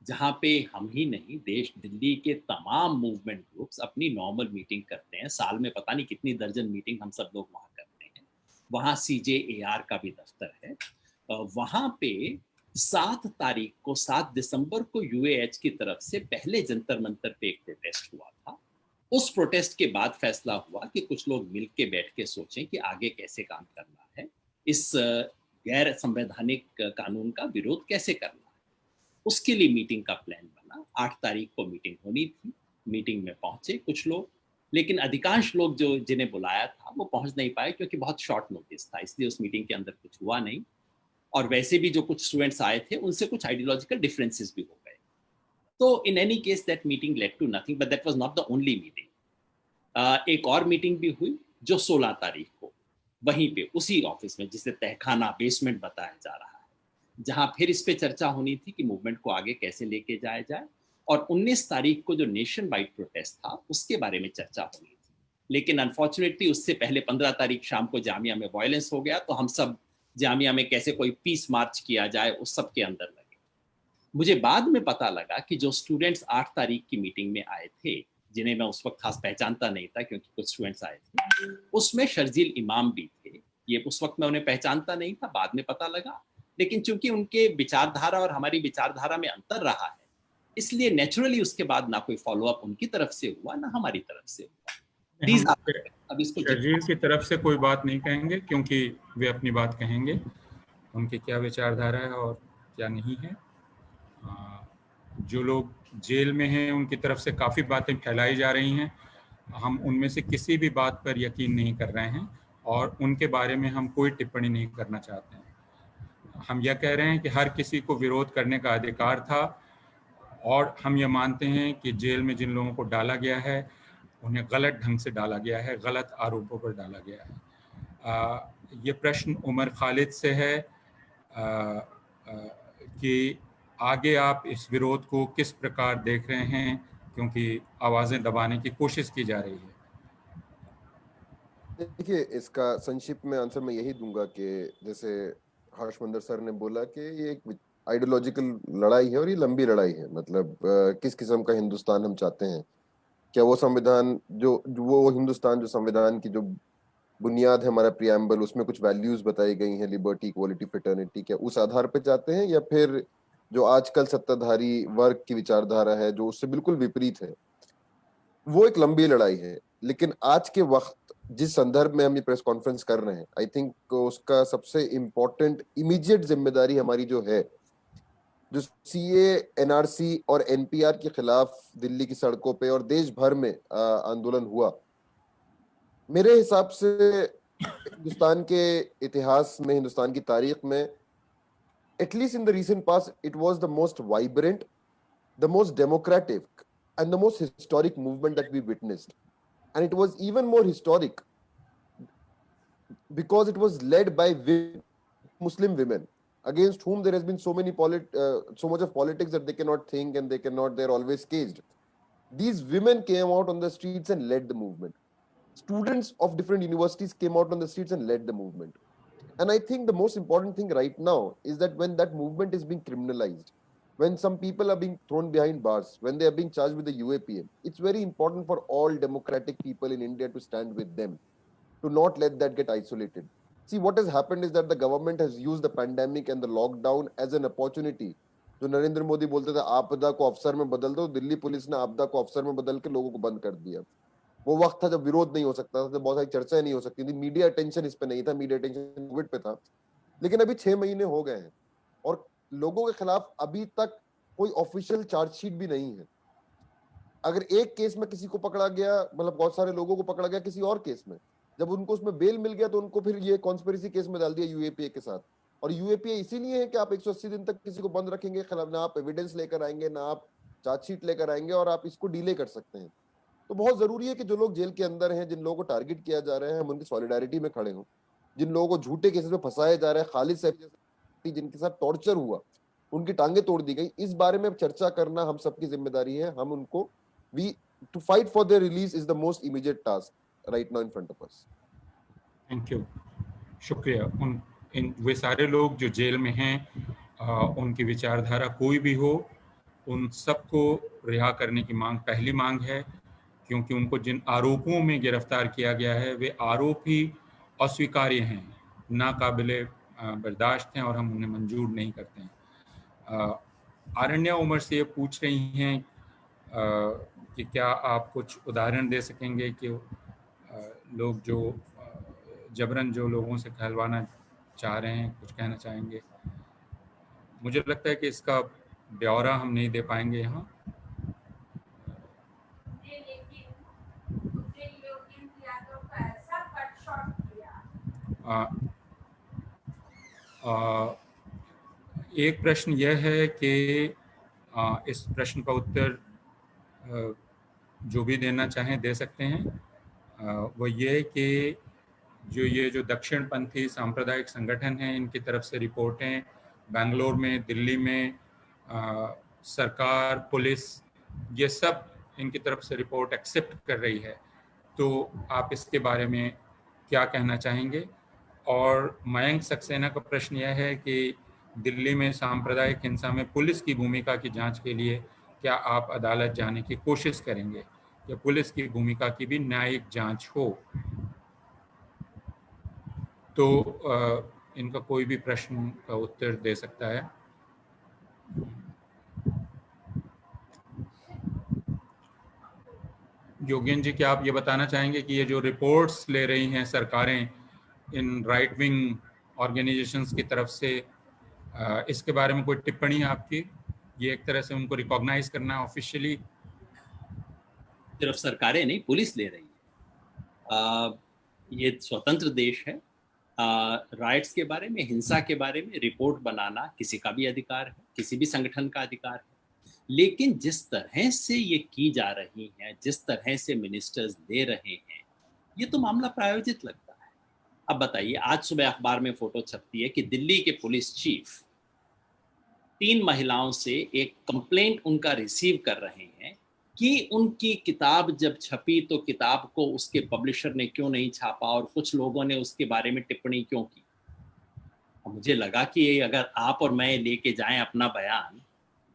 जहाँ पे हम ही नहीं देश दिल्ली के तमाम मूवमेंट ग्रुप्स अपनी नॉर्मल मीटिंग करते हैं। साल में पता नहीं कितनी दर्जन मीटिंग हम सब लोग वहाँ करते हैं। वहाँ CJAR का भी दफ्तर है। वहाँ पे 7 तारीख को 7 दिसंबर को UAH की तरफ से पहले जंतर मंतर पे एक प्रोटेस्ट हुआ था। उस प्रोटेस्ट के बाद फैसला हुआ कि कुछ लोग मिल के बैठ के सोचें कि आगे कैसे काम करना है, इस गैर संवैधानिक कानून का विरोध कैसे करना है। उसके लिए मीटिंग का प्लान बना। 8 तारीख को मीटिंग होनी थी। मीटिंग में पहुंचे कुछ लोग, लेकिन अधिकांश लोग जो जिन्हें बुलाया था वो पहुंच नहीं पाए क्योंकि बहुत शॉर्ट नोटिस था, इसलिए उस मीटिंग के अंदर कुछ हुआ नहीं। और वैसे भी जो कुछ स्टूडेंट्स आए थे उनसे कुछ आइडियोलॉजिकल डिफरेंसेस भी हो गए। तो in any case that meeting led to nothing, but that was not the only meeting. एक और मीटिंग भी हुई जो 16 तारीख को वहीं पे उसी ऑफिस में, जिसे तहखाना बेसमेंट बताया जा रहा है, जहां फिर इस पे चर्चा होनी थी कि मूवमेंट को आगे कैसे लेके जाया जाए। और 19 तारीख को जो नेशन वाइड प्रोटेस्ट था उसके बारे में चर्चा होनी थी, लेकिन अनफॉर्चुनेटली उससे पहले 15 तारीख शाम को जामिया में वायलेंस हो गया, तो हम सब जामिया में कैसे कोई पीस मार्च किया जाए उस सब के अंदर लगे। मुझे बाद में पता लगा कि जो स्टूडेंट्स 8 तारीख की मीटिंग में आए थे, जिन्हें मैं उस वक्त खास पहचानता नहीं था क्योंकि कुछ स्टूडेंट्स आए थे, उसमें शर्जील इमाम भी थे। ये उस वक्त मैं उन्हें पहचानता नहीं था, बाद में पता लगा। लेकिन चूंकि उनके विचारधारा और हमारी विचारधारा में अंतर रहा है, इसलिए नेचुरली उसके बाद ना कोई फॉलो अप उनकी तरफ से हुआ ना हमारी तरफ से हुआ। हम अब इसको शर्जील की तरफ से कोई बात नहीं कहेंगे क्योंकि वे अपनी बात कहेंगे, उनकी क्या विचारधारा है और क्या नहीं है। जो लोग जेल में हैं उनकी तरफ से काफ़ी बातें फैलाई जा रही हैं, हम उनमें से किसी भी बात पर यकीन नहीं कर रहे हैं और उनके बारे में हम कोई टिप्पणी नहीं करना चाहते हैं। हम यह कह रहे हैं कि हर किसी को विरोध करने का अधिकार था और हम ये मानते हैं कि जेल में जिन लोगों को डाला गया है उन्हें गलत ढंग से डाला गया है, गलत आरोपों पर डाला गया है। ये प्रश्न उमर खालिद से है कि आगे आप इस विरोध को किस प्रकार देख रहे हैं, क्योंकि आवाज़ें दबाने की कोशिश की जा रही है। देखिए, इसका संक्षिप्त में आंसर मैं यही दूंगा कि जैसे हर्षमंदर सर ने बोला कि ये एक आइडियोलॉजिकल लड़ाई है और ये लंबी लड़ाई है। मतलब किस किस्म का हिंदुस्तान हम चाहते हैं। क्या वो संविधान वो हिंदुस्तान जो संविधान की जो बुनियाद है, हमारा प्रियम्बल, उसमें कुछ वैल्यूज बताई गई हैं, लिबर्टी, इक्वालिटी, फ्रेटर्निटी, क्या उस आधार पे चाहते हैं, या फिर जो आजकल सत्ताधारी वर्ग की विचारधारा है जो उससे बिल्कुल विपरीत है। वो एक लंबी लड़ाई है। लेकिन आज के वक्त जिस संदर्भ में हम ये प्रेस कॉन्फ्रेंस कर रहे हैं, आई थिंक उसका सबसे इम्पोर्टेंट इमीडिएट जिम्मेदारी हमारी जो है, जो सीए, एनआरसी और एनपीआर के खिलाफ दिल्ली की सड़कों पे और देश भर में आंदोलन हुआ, मेरे हिसाब से हिंदुस्तान के इतिहास में, हिंदुस्तान की तारीख में, at least in the recent past, it was the most vibrant, the most democratic and the most historic movement that we witnessed. And it was even more historic because it was led by Muslim women, against whom there has been so much of politics that they cannot think and they're always caged. These women came out on the streets and led the movement. Students of different universities came out on the streets and led the movement. And I think the most important thing right now is that when that movement is being criminalized, when some people are being thrown behind bars, when they are being charged with the UAPM, it's very important for all democratic people in India to stand with them, to not let that get isolated. See, what has happened is that the government has used the pandemic and the lockdown as an opportunity. जो नरेंद्र मोदी बोलते थे आपदा को अवसर में बदल दो, Delhi police ने आपदा को अवसर में बदल के लोगों को बंद कर दिया। वो वक्त था जब विरोध नहीं हो सकता था, जब बहुत सारी चर्चाएं नहीं हो सकती थी, मीडिया अटेंशन इस पे नहीं था, मीडिया अटेंशन कोविड पे था। लेकिन अभी 6 महीने हो गए हैं और लोगों के खिलाफ अभी तक कोई ऑफिशियल चार्जशीट भी नहीं है। अगर एक केस में किसी को पकड़ा गया, मतलब बहुत सारे लोगों को पकड़ा गया किसी और केस में, जब उनको उसमें बेल मिल गया तो उनको फिर ये कॉन्स्पिरेसी केस में डाल दिया यूएपीए के साथ। और यूएपीए इसीलिए है कि आप 180 दिन तक किसी को बंद रखेंगे, खिलाफ ना आप एविडेंस लेकर आएंगे, ना आप चार्जशीट लेकर आएंगे, और आप इसको डिले कर सकते हैं। तो बहुत जरूरी है कि जो लोग जेल के अंदर हैं, जिन लोगों को टारगेट किया जा रहा है, हम उनकी सॉलिडारिटी में खड़े हों। जिन लोगों को झूठे केसेस में फंसाया जा रहा है, खालिद सैफ जैसे जिनके साथ टॉर्चर हुआ, उनकी टांगे तोड़ दी गई, इस बारे में चर्चा करना हम सबकी जिम्मेदारी है। हम उनको to fight for their release is the most immediate task right now in front of us. Thank you, शुक्रिया। वे सारे लोग जो जेल में हैं, उनकी विचारधारा कोई भी हो, उन सबको रिहा करने की पहली मांग है, क्योंकि उनको जिन आरोपों में गिरफ्तार किया गया है वे आरोप ही अस्वीकार्य हैं, नाकाबिले बर्दाश्त हैं और हम उन्हें मंजूर नहीं करते हैं। आरण्या उमर से ये पूछ रही हैं कि क्या आप कुछ उदाहरण दे सकेंगे कि लोग जो जबरन जो लोगों से कहलवाना चाह रहे हैं, कुछ कहना चाहेंगे? मुझे लगता है कि इसका ब्यौरा हम नहीं दे पाएंगे यहाँ। एक प्रश्न यह है कि इस प्रश्न का उत्तर जो भी देना चाहें दे सकते हैं। वो ये कि जो दक्षिणपंथी सांप्रदायिक संगठन हैं, इनकी तरफ से रिपोर्टें बेंगलोर में, दिल्ली में, सरकार, पुलिस, ये सब इनकी तरफ से रिपोर्ट एक्सेप्ट कर रही है। तो आप इसके बारे में क्या कहना चाहेंगे? और मयंक सक्सेना का प्रश्न यह है कि दिल्ली में सांप्रदायिक हिंसा में पुलिस की भूमिका की जांच के लिए क्या आप अदालत जाने की कोशिश करेंगे कि पुलिस की भूमिका की भी न्यायिक जांच हो? तो इनका कोई भी प्रश्न का उत्तर दे सकता है। योगेन जी, क्या आप ये बताना चाहेंगे कि ये जो रिपोर्ट्स ले रही हैं सरकारें इन राइट विंग ऑर्गेनाइजेशंस की तरफ से, इसके बारे में कोई टिप्पणी आपकी? ये एक तरह से उनको रिकॉग्नाइज करना ऑफिशियली? सिर्फ सरकारें नहीं, पुलिस ले रही है। ये स्वतंत्र देश है। राइट्स के बारे में, हिंसा के बारे में रिपोर्ट बनाना किसी का भी अधिकार है, किसी भी संगठन का अधिकार है। लेकिन जिस तरह से ये की जा रही है, जिस तरह से मिनिस्टर्स दे रहे हैं, ये तो मामला प्रायोजित लगता है। अब बताइए, आज सुबह अखबार में फोटो छपती है कि दिल्ली के पुलिस चीफ 3 महिलाओं से एक कंप्लेंट उनका रिसीव कर रहे हैं कि उनकी किताब जब छपी तो किताब को उसके पब्लिशर ने क्यों नहीं छापा और कुछ लोगों ने उसके बारे में टिप्पणी क्यों की। मुझे लगा कि अगर आप और मैं लेके जाएं अपना बयान,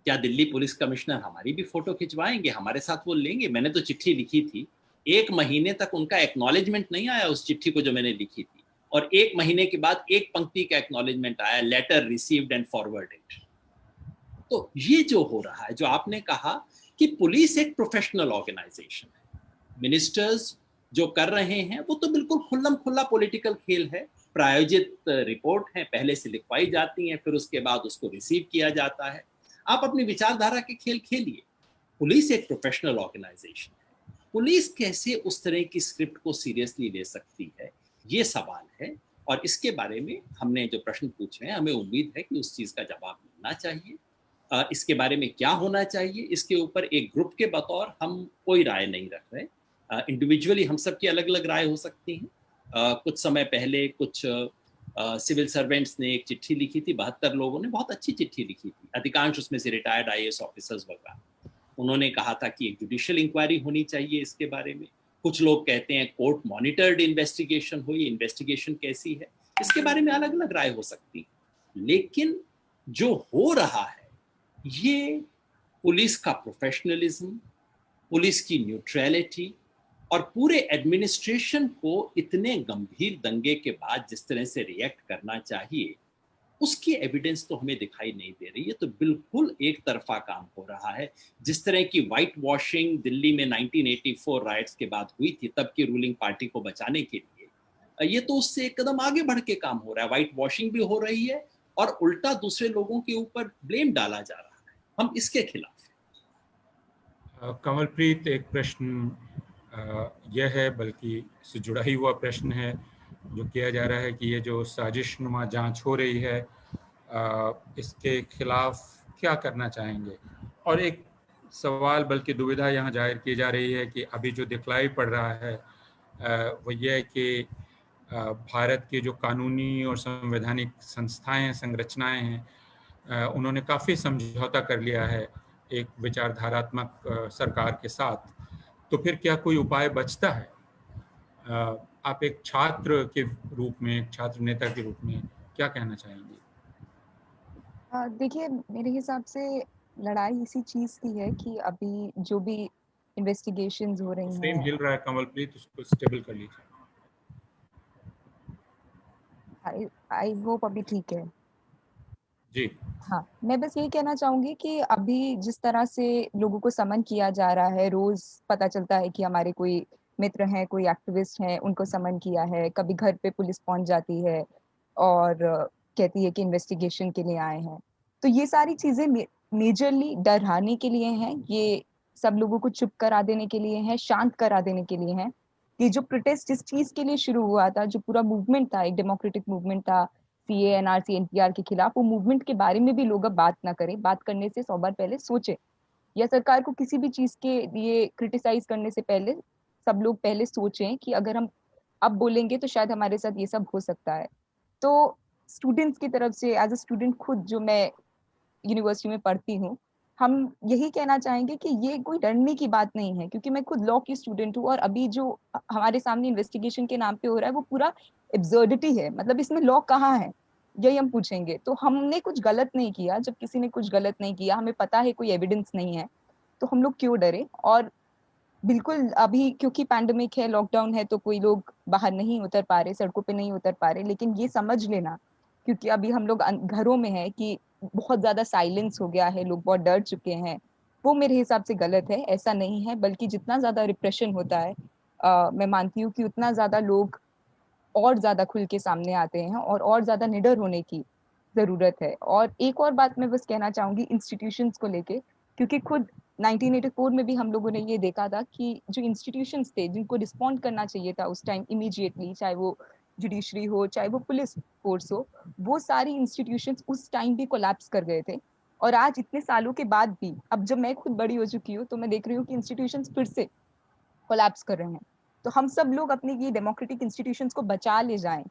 क्या दिल्ली पुलिस कमिश्नर हमारी भी फोटो खिंचवाएंगे, हमारे साथ वो लेंगे? मैंने तो चिट्ठी लिखी थी, 1 महीने तक उनका एक्नॉलेजमेंट नहीं आया उस चिट्ठी को जो मैंने लिखी थी, और 1 महीने के बाद 1 पंक्ति का एक्नॉलेजमेंट आया, लेटर रिसीव्ड एंड फॉरवर्डेड। तो ये जो हो रहा है, जो आपने कहा कि पुलिस एक प्रोफेशनल ऑर्गेनाइजेशन है, मिनिस्टर्स जो कर रहे हैं वो तो बिल्कुल खुल्लम खुल्ला पॉलिटिकल खेल है। प्रायोजित रिपोर्ट है, पहले से लिखवाई जाती हैं, फिर उसके बाद उसको रिसीव किया जाता है। आप अपनी विचारधारा के खेल खेलिए। पुलिस एक प्रोफेशनल ऑर्गेनाइजेशन है, पुलिस कैसे उस तरह की स्क्रिप्ट को सीरियसली ले सकती है, ये सवाल है। और इसके बारे में हमने जो प्रश्न पूछे हैं, हमें उम्मीद है कि उस चीज का जवाब मिलना चाहिए। इसके बारे में क्या होना चाहिए, इसके ऊपर एक ग्रुप के बतौर हम कोई राय नहीं रख रहे। इंडिविजुअली हम सबकी अलग अलग राय हो सकती है। कुछ समय पहले कुछ सिविल सर्वेंट्स ने एक चिट्ठी लिखी थी, 72 लोगों ने, बहुत अच्छी चिट्ठी लिखी थी, अधिकांश उसमें से रिटायर्ड IAS ऑफिसर्स वगैरह। उन्होंने कहा था कि एक जुडिशियल इंक्वायरी होनी चाहिए इसके बारे में। कुछ लोग कहते हैं कोर्ट मॉनिटर्ड इन्वेस्टिगेशन हो, ये इन्वेस्टिगेशन कैसी है, इसके बारे में अलग अलग राय हो सकती है। लेकिन जो हो रहा है, ये पुलिस का प्रोफेशनलिज्म, पुलिस की न्यूट्रलिटी और पूरे एडमिनिस्ट्रेशन को इतने गंभीर दंगे के बाद जिस तरह से रिएक्ट करना चाहिए, उसकी एविडेंस तो हमें दिखाई नहीं दे रही है। तो बिल्कुल एक तरफा काम हो रहा है। जिस तरह की वाइट वॉशिंग दिल्ली में 1984 राइट्स के बाद हुई थी, तब की रूलिंग पार्टी को बचाने के लिए, ये तो उससे एक कदम आगे बढ़ के काम हो रहा है। वाइट वॉशिंग भी हो रही है और उल्टा दूसरे लोगों के ऊपर ब्लेम डाला जा रहा है। हम इसके खिलाफ हैं। कमलप्रीत, एक प्रश्न यह है, बल्कि इससे जुड़ा ही हुआ प्रश्न है जो किया जा रहा है कि ये जो साजिशनुमा जांच हो रही है, इसके खिलाफ क्या करना चाहेंगे? और एक सवाल, बल्कि दुविधा यहाँ जाहिर की जा रही है कि अभी जो दिखलाई पड़ रहा है वो ये है कि भारत के जो कानूनी और संवैधानिक संस्थाएं संरचनाएं हैं उन्होंने काफ़ी समझौता कर लिया है एक विचारधारात्मक सरकार के साथ, तो फिर क्या कोई उपाय बचता है? आप एक छात्र के रूप में, एक छात्र नेता के रूप में क्या कहना चाहेंगे? देखिए, मेरे हिसाब से लड़ाई इसी चीज़ की है कि अभी जो भी इन्वेस्टिगेशंस हो रही फ्रेम हैं, हिल रहा है कमल, प्लीज उसको स्टेबल कर लीजिए। आई होप अभी ठीक है। जी। हाँ, मैं बस यही कहना चाहूँगी कि अभी जिस तरह से लोगों को समन किया जा रहा है, रोज़ पता चलता है कि हमारे कोई मित्र हैं, कोई एक्टिविस्ट हैं, उनको समन किया है। कभी घर पे पुलिस पहुँच जाती है और कहती है कि इन्वेस्टिगेशन के लिए आए हैं। तो ये सारी चीज़ें मेजरली डराने के लिए हैं, ये सब लोगों को चुप करा देने के लिए हैं, शांत करा देने के लिए हैं। ये जो प्रोटेस्ट जिस चीज़ के लिए शुरू हुआ था, जो पूरा मूवमेंट था, एक डेमोक्रेटिक मूवमेंट था, सीए, एनआरसी, एनपीआर के खिलाफ, वो मूवमेंट के बारे में भी लोग अब बात ना करें, बात करने से 100 बार पहले सोचें, या सरकार को किसी भी चीज के लिए क्रिटिसाइज करने से पहले सब लोग पहले सोचें कि अगर हम अब बोलेंगे तो शायद हमारे साथ ये सब हो सकता है। तो स्टूडेंट्स की तरफ से, एज अ स्टूडेंट खुद जो मैं यूनिवर्सिटी में पढ़ती हूँ, हम यही कहना चाहेंगे कि ये कोई डरने की बात नहीं है, क्योंकि मैं खुद लॉ की स्टूडेंट हूँ और अभी जो हमारे सामने इन्वेस्टिगेशन के नाम पे हो रहा है वो पूरा एब्सर्डिटी है। मतलब इसमें लॉ कहाँ है, यही हम पूछेंगे। तो हमने कुछ गलत नहीं किया, जब किसी ने कुछ गलत नहीं किया, हमें पता है कोई एविडेंस नहीं है, तो हम लोग क्यों डरे? और बिल्कुल अभी क्योंकि पैंडेमिक है, लॉकडाउन है, तो कोई लोग बाहर नहीं उतर पा रहे, सड़कों पे नहीं उतर पा रहे, लेकिन ये समझ लेना, क्योंकि अभी हम लोग घरों में हैं, कि बहुत ज्यादा साइलेंस हो गया है, लोग बहुत डर चुके हैं, वो मेरे हिसाब से गलत है। ऐसा नहीं है, बल्कि जितना ज्यादा रिप्रेशन होता है, मैं मानती हूँ कि उतना ज्यादा लोग और ज्यादा खुल के सामने आते हैं और ज्यादा निडर होने की जरूरत है। और एक और बात मैं बस कहना चाहूंगी इंस्टीट्यूशंस को लेके, क्योंकि खुद 1984 में भी हम लोगों ने ये देखा था कि जो इंस्टीट्यूशंस थे जिनको रिस्पॉन्ड करना चाहिए था उस टाइम इमीडिएटली, चाहे वो जुडिशरी हो, चाहे वो पुलिस फोर्स हो, वो सारी इंस्टीट्यूशंस उस टाइम भी कोलैप्स कर गए थे। और आज इतने सालों के बाद भी, अब जब मैं खुद बड़ी हो चुकी हूँ, तो मैं देख रही हूँ कि इंस्टीट्यूशंस फिर से कोलैप्स कर रहे हैं। तो हम सब लोग अपने ये डेमोक्रेटिक इंस्टीट्यूशंस को बचा ले जाएं,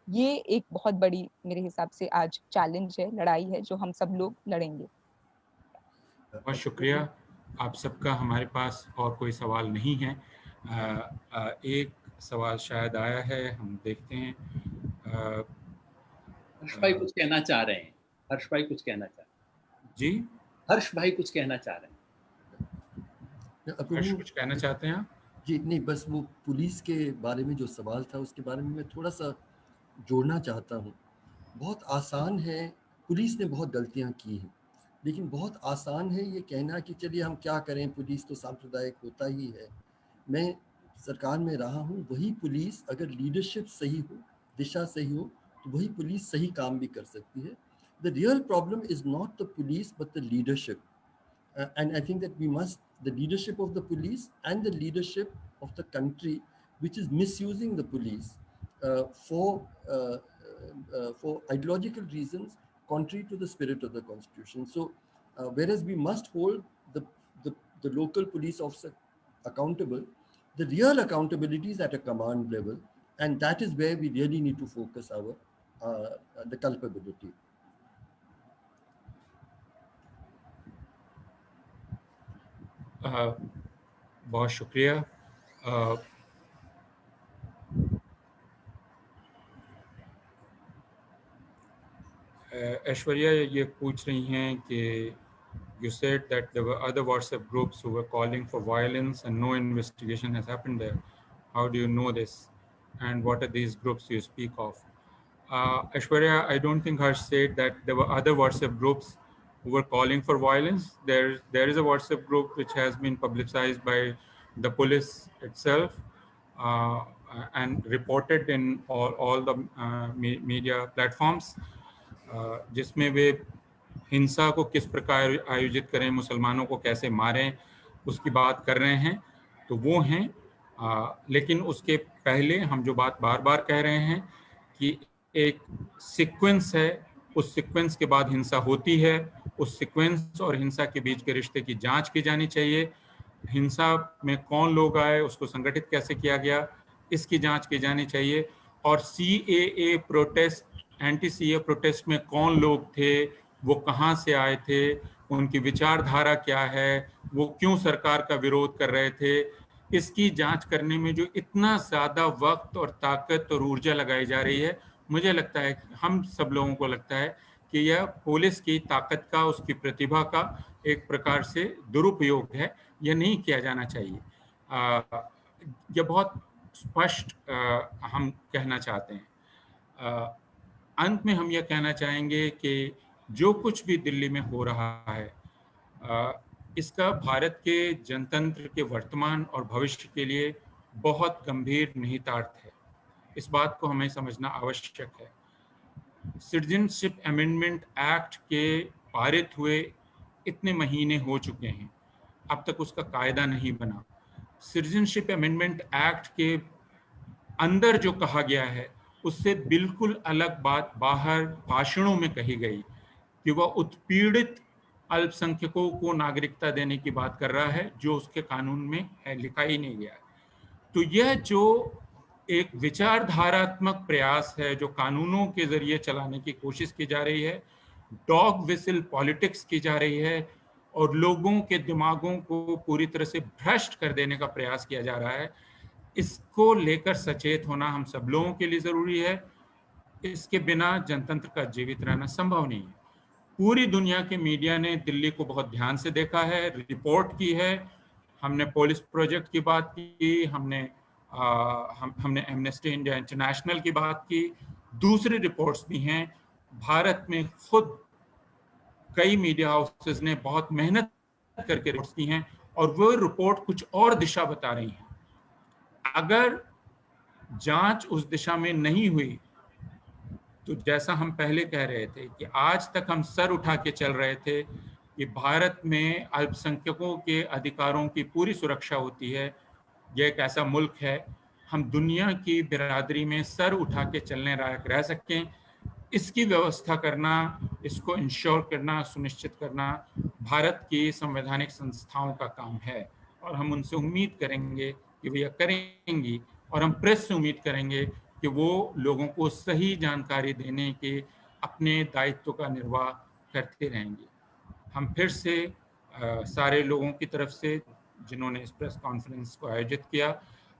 ये एक बहुत बड़ी मेरे हिसाब से आज चैलेंज है, लड़ाई है, जो हम सब लोग लड़ेंगे। बहुत शुक्रिया आप सबका। हमारे पास और कोई सवाल नहीं है। एक सवाल शायद आया है, हम देखते हैं। हर्ष भाई कुछ कहना चाह रहे हैं। हर्ष भाई कुछ कहना चाह रहे हैं। जी, हर्ष भाई कुछ कहना चाह रहे हैं। हर्ष कुछ कहना चाहते हैं आप? जी नहीं, बस वो पुलिस के बारे में जो सवाल था उसके बारे में मैं थोड़ा सा जोड़ना चाहता हूँ। बहुत आसान है, पुलिस ने बहुत गलतियाँ की हैं, लेकिन बहुत आसान है ये कहना कि चलिए हम क्या करें, पुलिस तो सांप्रदायिक होता ही है। मैं सरकार में रहा हूँ, वही पुलिस अगर लीडरशिप सही हो, दिशा सही हो, तो वही पुलिस सही काम भी कर सकती है। The real problem is not the police but the leadership, and I think that we must, the leadership of the police and the leadership of the country, which is misusing the police for ideological reasons contrary to the spirit of the constitution. So whereas we must hold the local police officer accountable, the real accountability is at a command level, and that is where we really need to focus our the culpability. बहुत शुक्रिया। ऐश्वर्या ये पूछ रही हैं कि you said that there were other WhatsApp groups who were calling for violence and no investigation has happened there. How do you know this? And what are these groups you speak of? Aishwarya, I don't think Harsh said that there were other WhatsApp groups who were calling for violence. There is a WhatsApp group which has been publicized by the police itself and reported in all the media platforms, जिसमें वे हिंसा को किस प्रकार आयोजित करें, मुसलमानों को कैसे मारें, उसकी बात कर रहे हैं। तो वो हैं, लेकिन उसके पहले हम जो बात बार बार कह रहे हैं कि एक सीक्वेंस है, उस सीक्वेंस के बाद हिंसा होती है, उस सीक्वेंस और हिंसा के बीच के रिश्ते की जांच की जानी चाहिए। हिंसा में कौन लोग आए, उसको संगठित कैसे किया गया, इसकी जांच की जानी चाहिए। और CAA protest, anti CAA protest में कौन लोग थे, वो कहाँ से आए थे, उनकी विचारधारा क्या है, वो क्यों सरकार का विरोध कर रहे थे, इसकी जांच करने में जो इतना ज़्यादा वक्त और ताकत और ऊर्जा लगाई जा रही है, मुझे लगता है, हम सब लोगों को लगता है कि यह पुलिस की ताकत का, उसकी प्रतिभा का एक प्रकार से दुरुपयोग है। यह नहीं किया जाना चाहिए। यह बहुत स्पष्ट हम कहना चाहते हैं। अंत में हम यह कहना चाहेंगे कि जो कुछ भी दिल्ली में हो रहा है, इसका भारत के जनतंत्र के वर्तमान और भविष्य के लिए बहुत गंभीर निहितार्थ है। इस बात को हमें समझना आवश्यक है। सिटीजनशिप अमेंडमेंट एक्ट के पारित हुए इतने महीने हो चुके हैं, अब तक उसका कायदा नहीं बना। सिटीजनशिप अमेंडमेंट एक्ट के अंदर जो कहा गया है, उससे बिल्कुल अलग बात बाहर भाषणों में कही गई कि वह उत्पीड़ित अल्पसंख्यकों को नागरिकता देने की बात कर रहा है, जो उसके कानून में है, लिखा ही नहीं गया है। तो यह जो एक विचारधारात्मक प्रयास है, जो कानूनों के जरिए चलाने की कोशिश की जा रही है, डॉग विसिल पॉलिटिक्स की जा रही है और लोगों के दिमागों को पूरी तरह से भ्रष्ट कर देने का प्रयास किया जा रहा है, इसको लेकर सचेत होना हम सब लोगों के लिए जरूरी है। इसके बिना जनतंत्र का जीवित रहना संभव नहीं है। पूरी दुनिया के मीडिया ने दिल्ली को बहुत ध्यान से देखा है, रिपोर्ट की है। हमने पुलिस प्रोजेक्ट की बात की, हमने एमनेस्टी इंडिया इंटरनेशनल की बात की, दूसरी रिपोर्ट्स भी हैं। भारत में खुद कई मीडिया हाउसेस ने बहुत मेहनत करके रिपोर्ट्स की हैं और वो रिपोर्ट कुछ और दिशा बता रही हैं। अगर जांच उस दिशा में नहीं हुई तो जैसा हम पहले कह रहे थे कि आज तक हम सर उठा के चल रहे थे कि भारत में अल्पसंख्यकों के अधिकारों की पूरी सुरक्षा होती है, यह एक ऐसा मुल्क है, हम दुनिया की बिरादरी में सर उठा के चलने लायक रह सकें, इसकी व्यवस्था करना, इसको इंश्योर करना, सुनिश्चित करना भारत की संवैधानिक संस्थाओं का काम है। और हम उनसे उम्मीद करेंगे कि वो यह करेंगी, और हम प्रेस से उम्मीद करेंगे कि वो लोगों को सही जानकारी देने के अपने दायित्व का निर्वाह करते रहेंगे। हम फिर से सारे लोगों की तरफ से जिन्होंने इस प्रेस कॉन्फ्रेंस को आयोजित किया,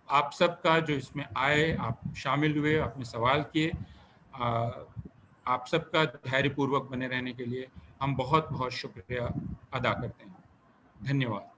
आप सबका जो इसमें आए, आप शामिल हुए, आपने सवाल किए, आप सबका धैर्यपूर्वक बने रहने के लिए हम बहुत बहुत शुक्रिया अदा करते हैं। धन्यवाद।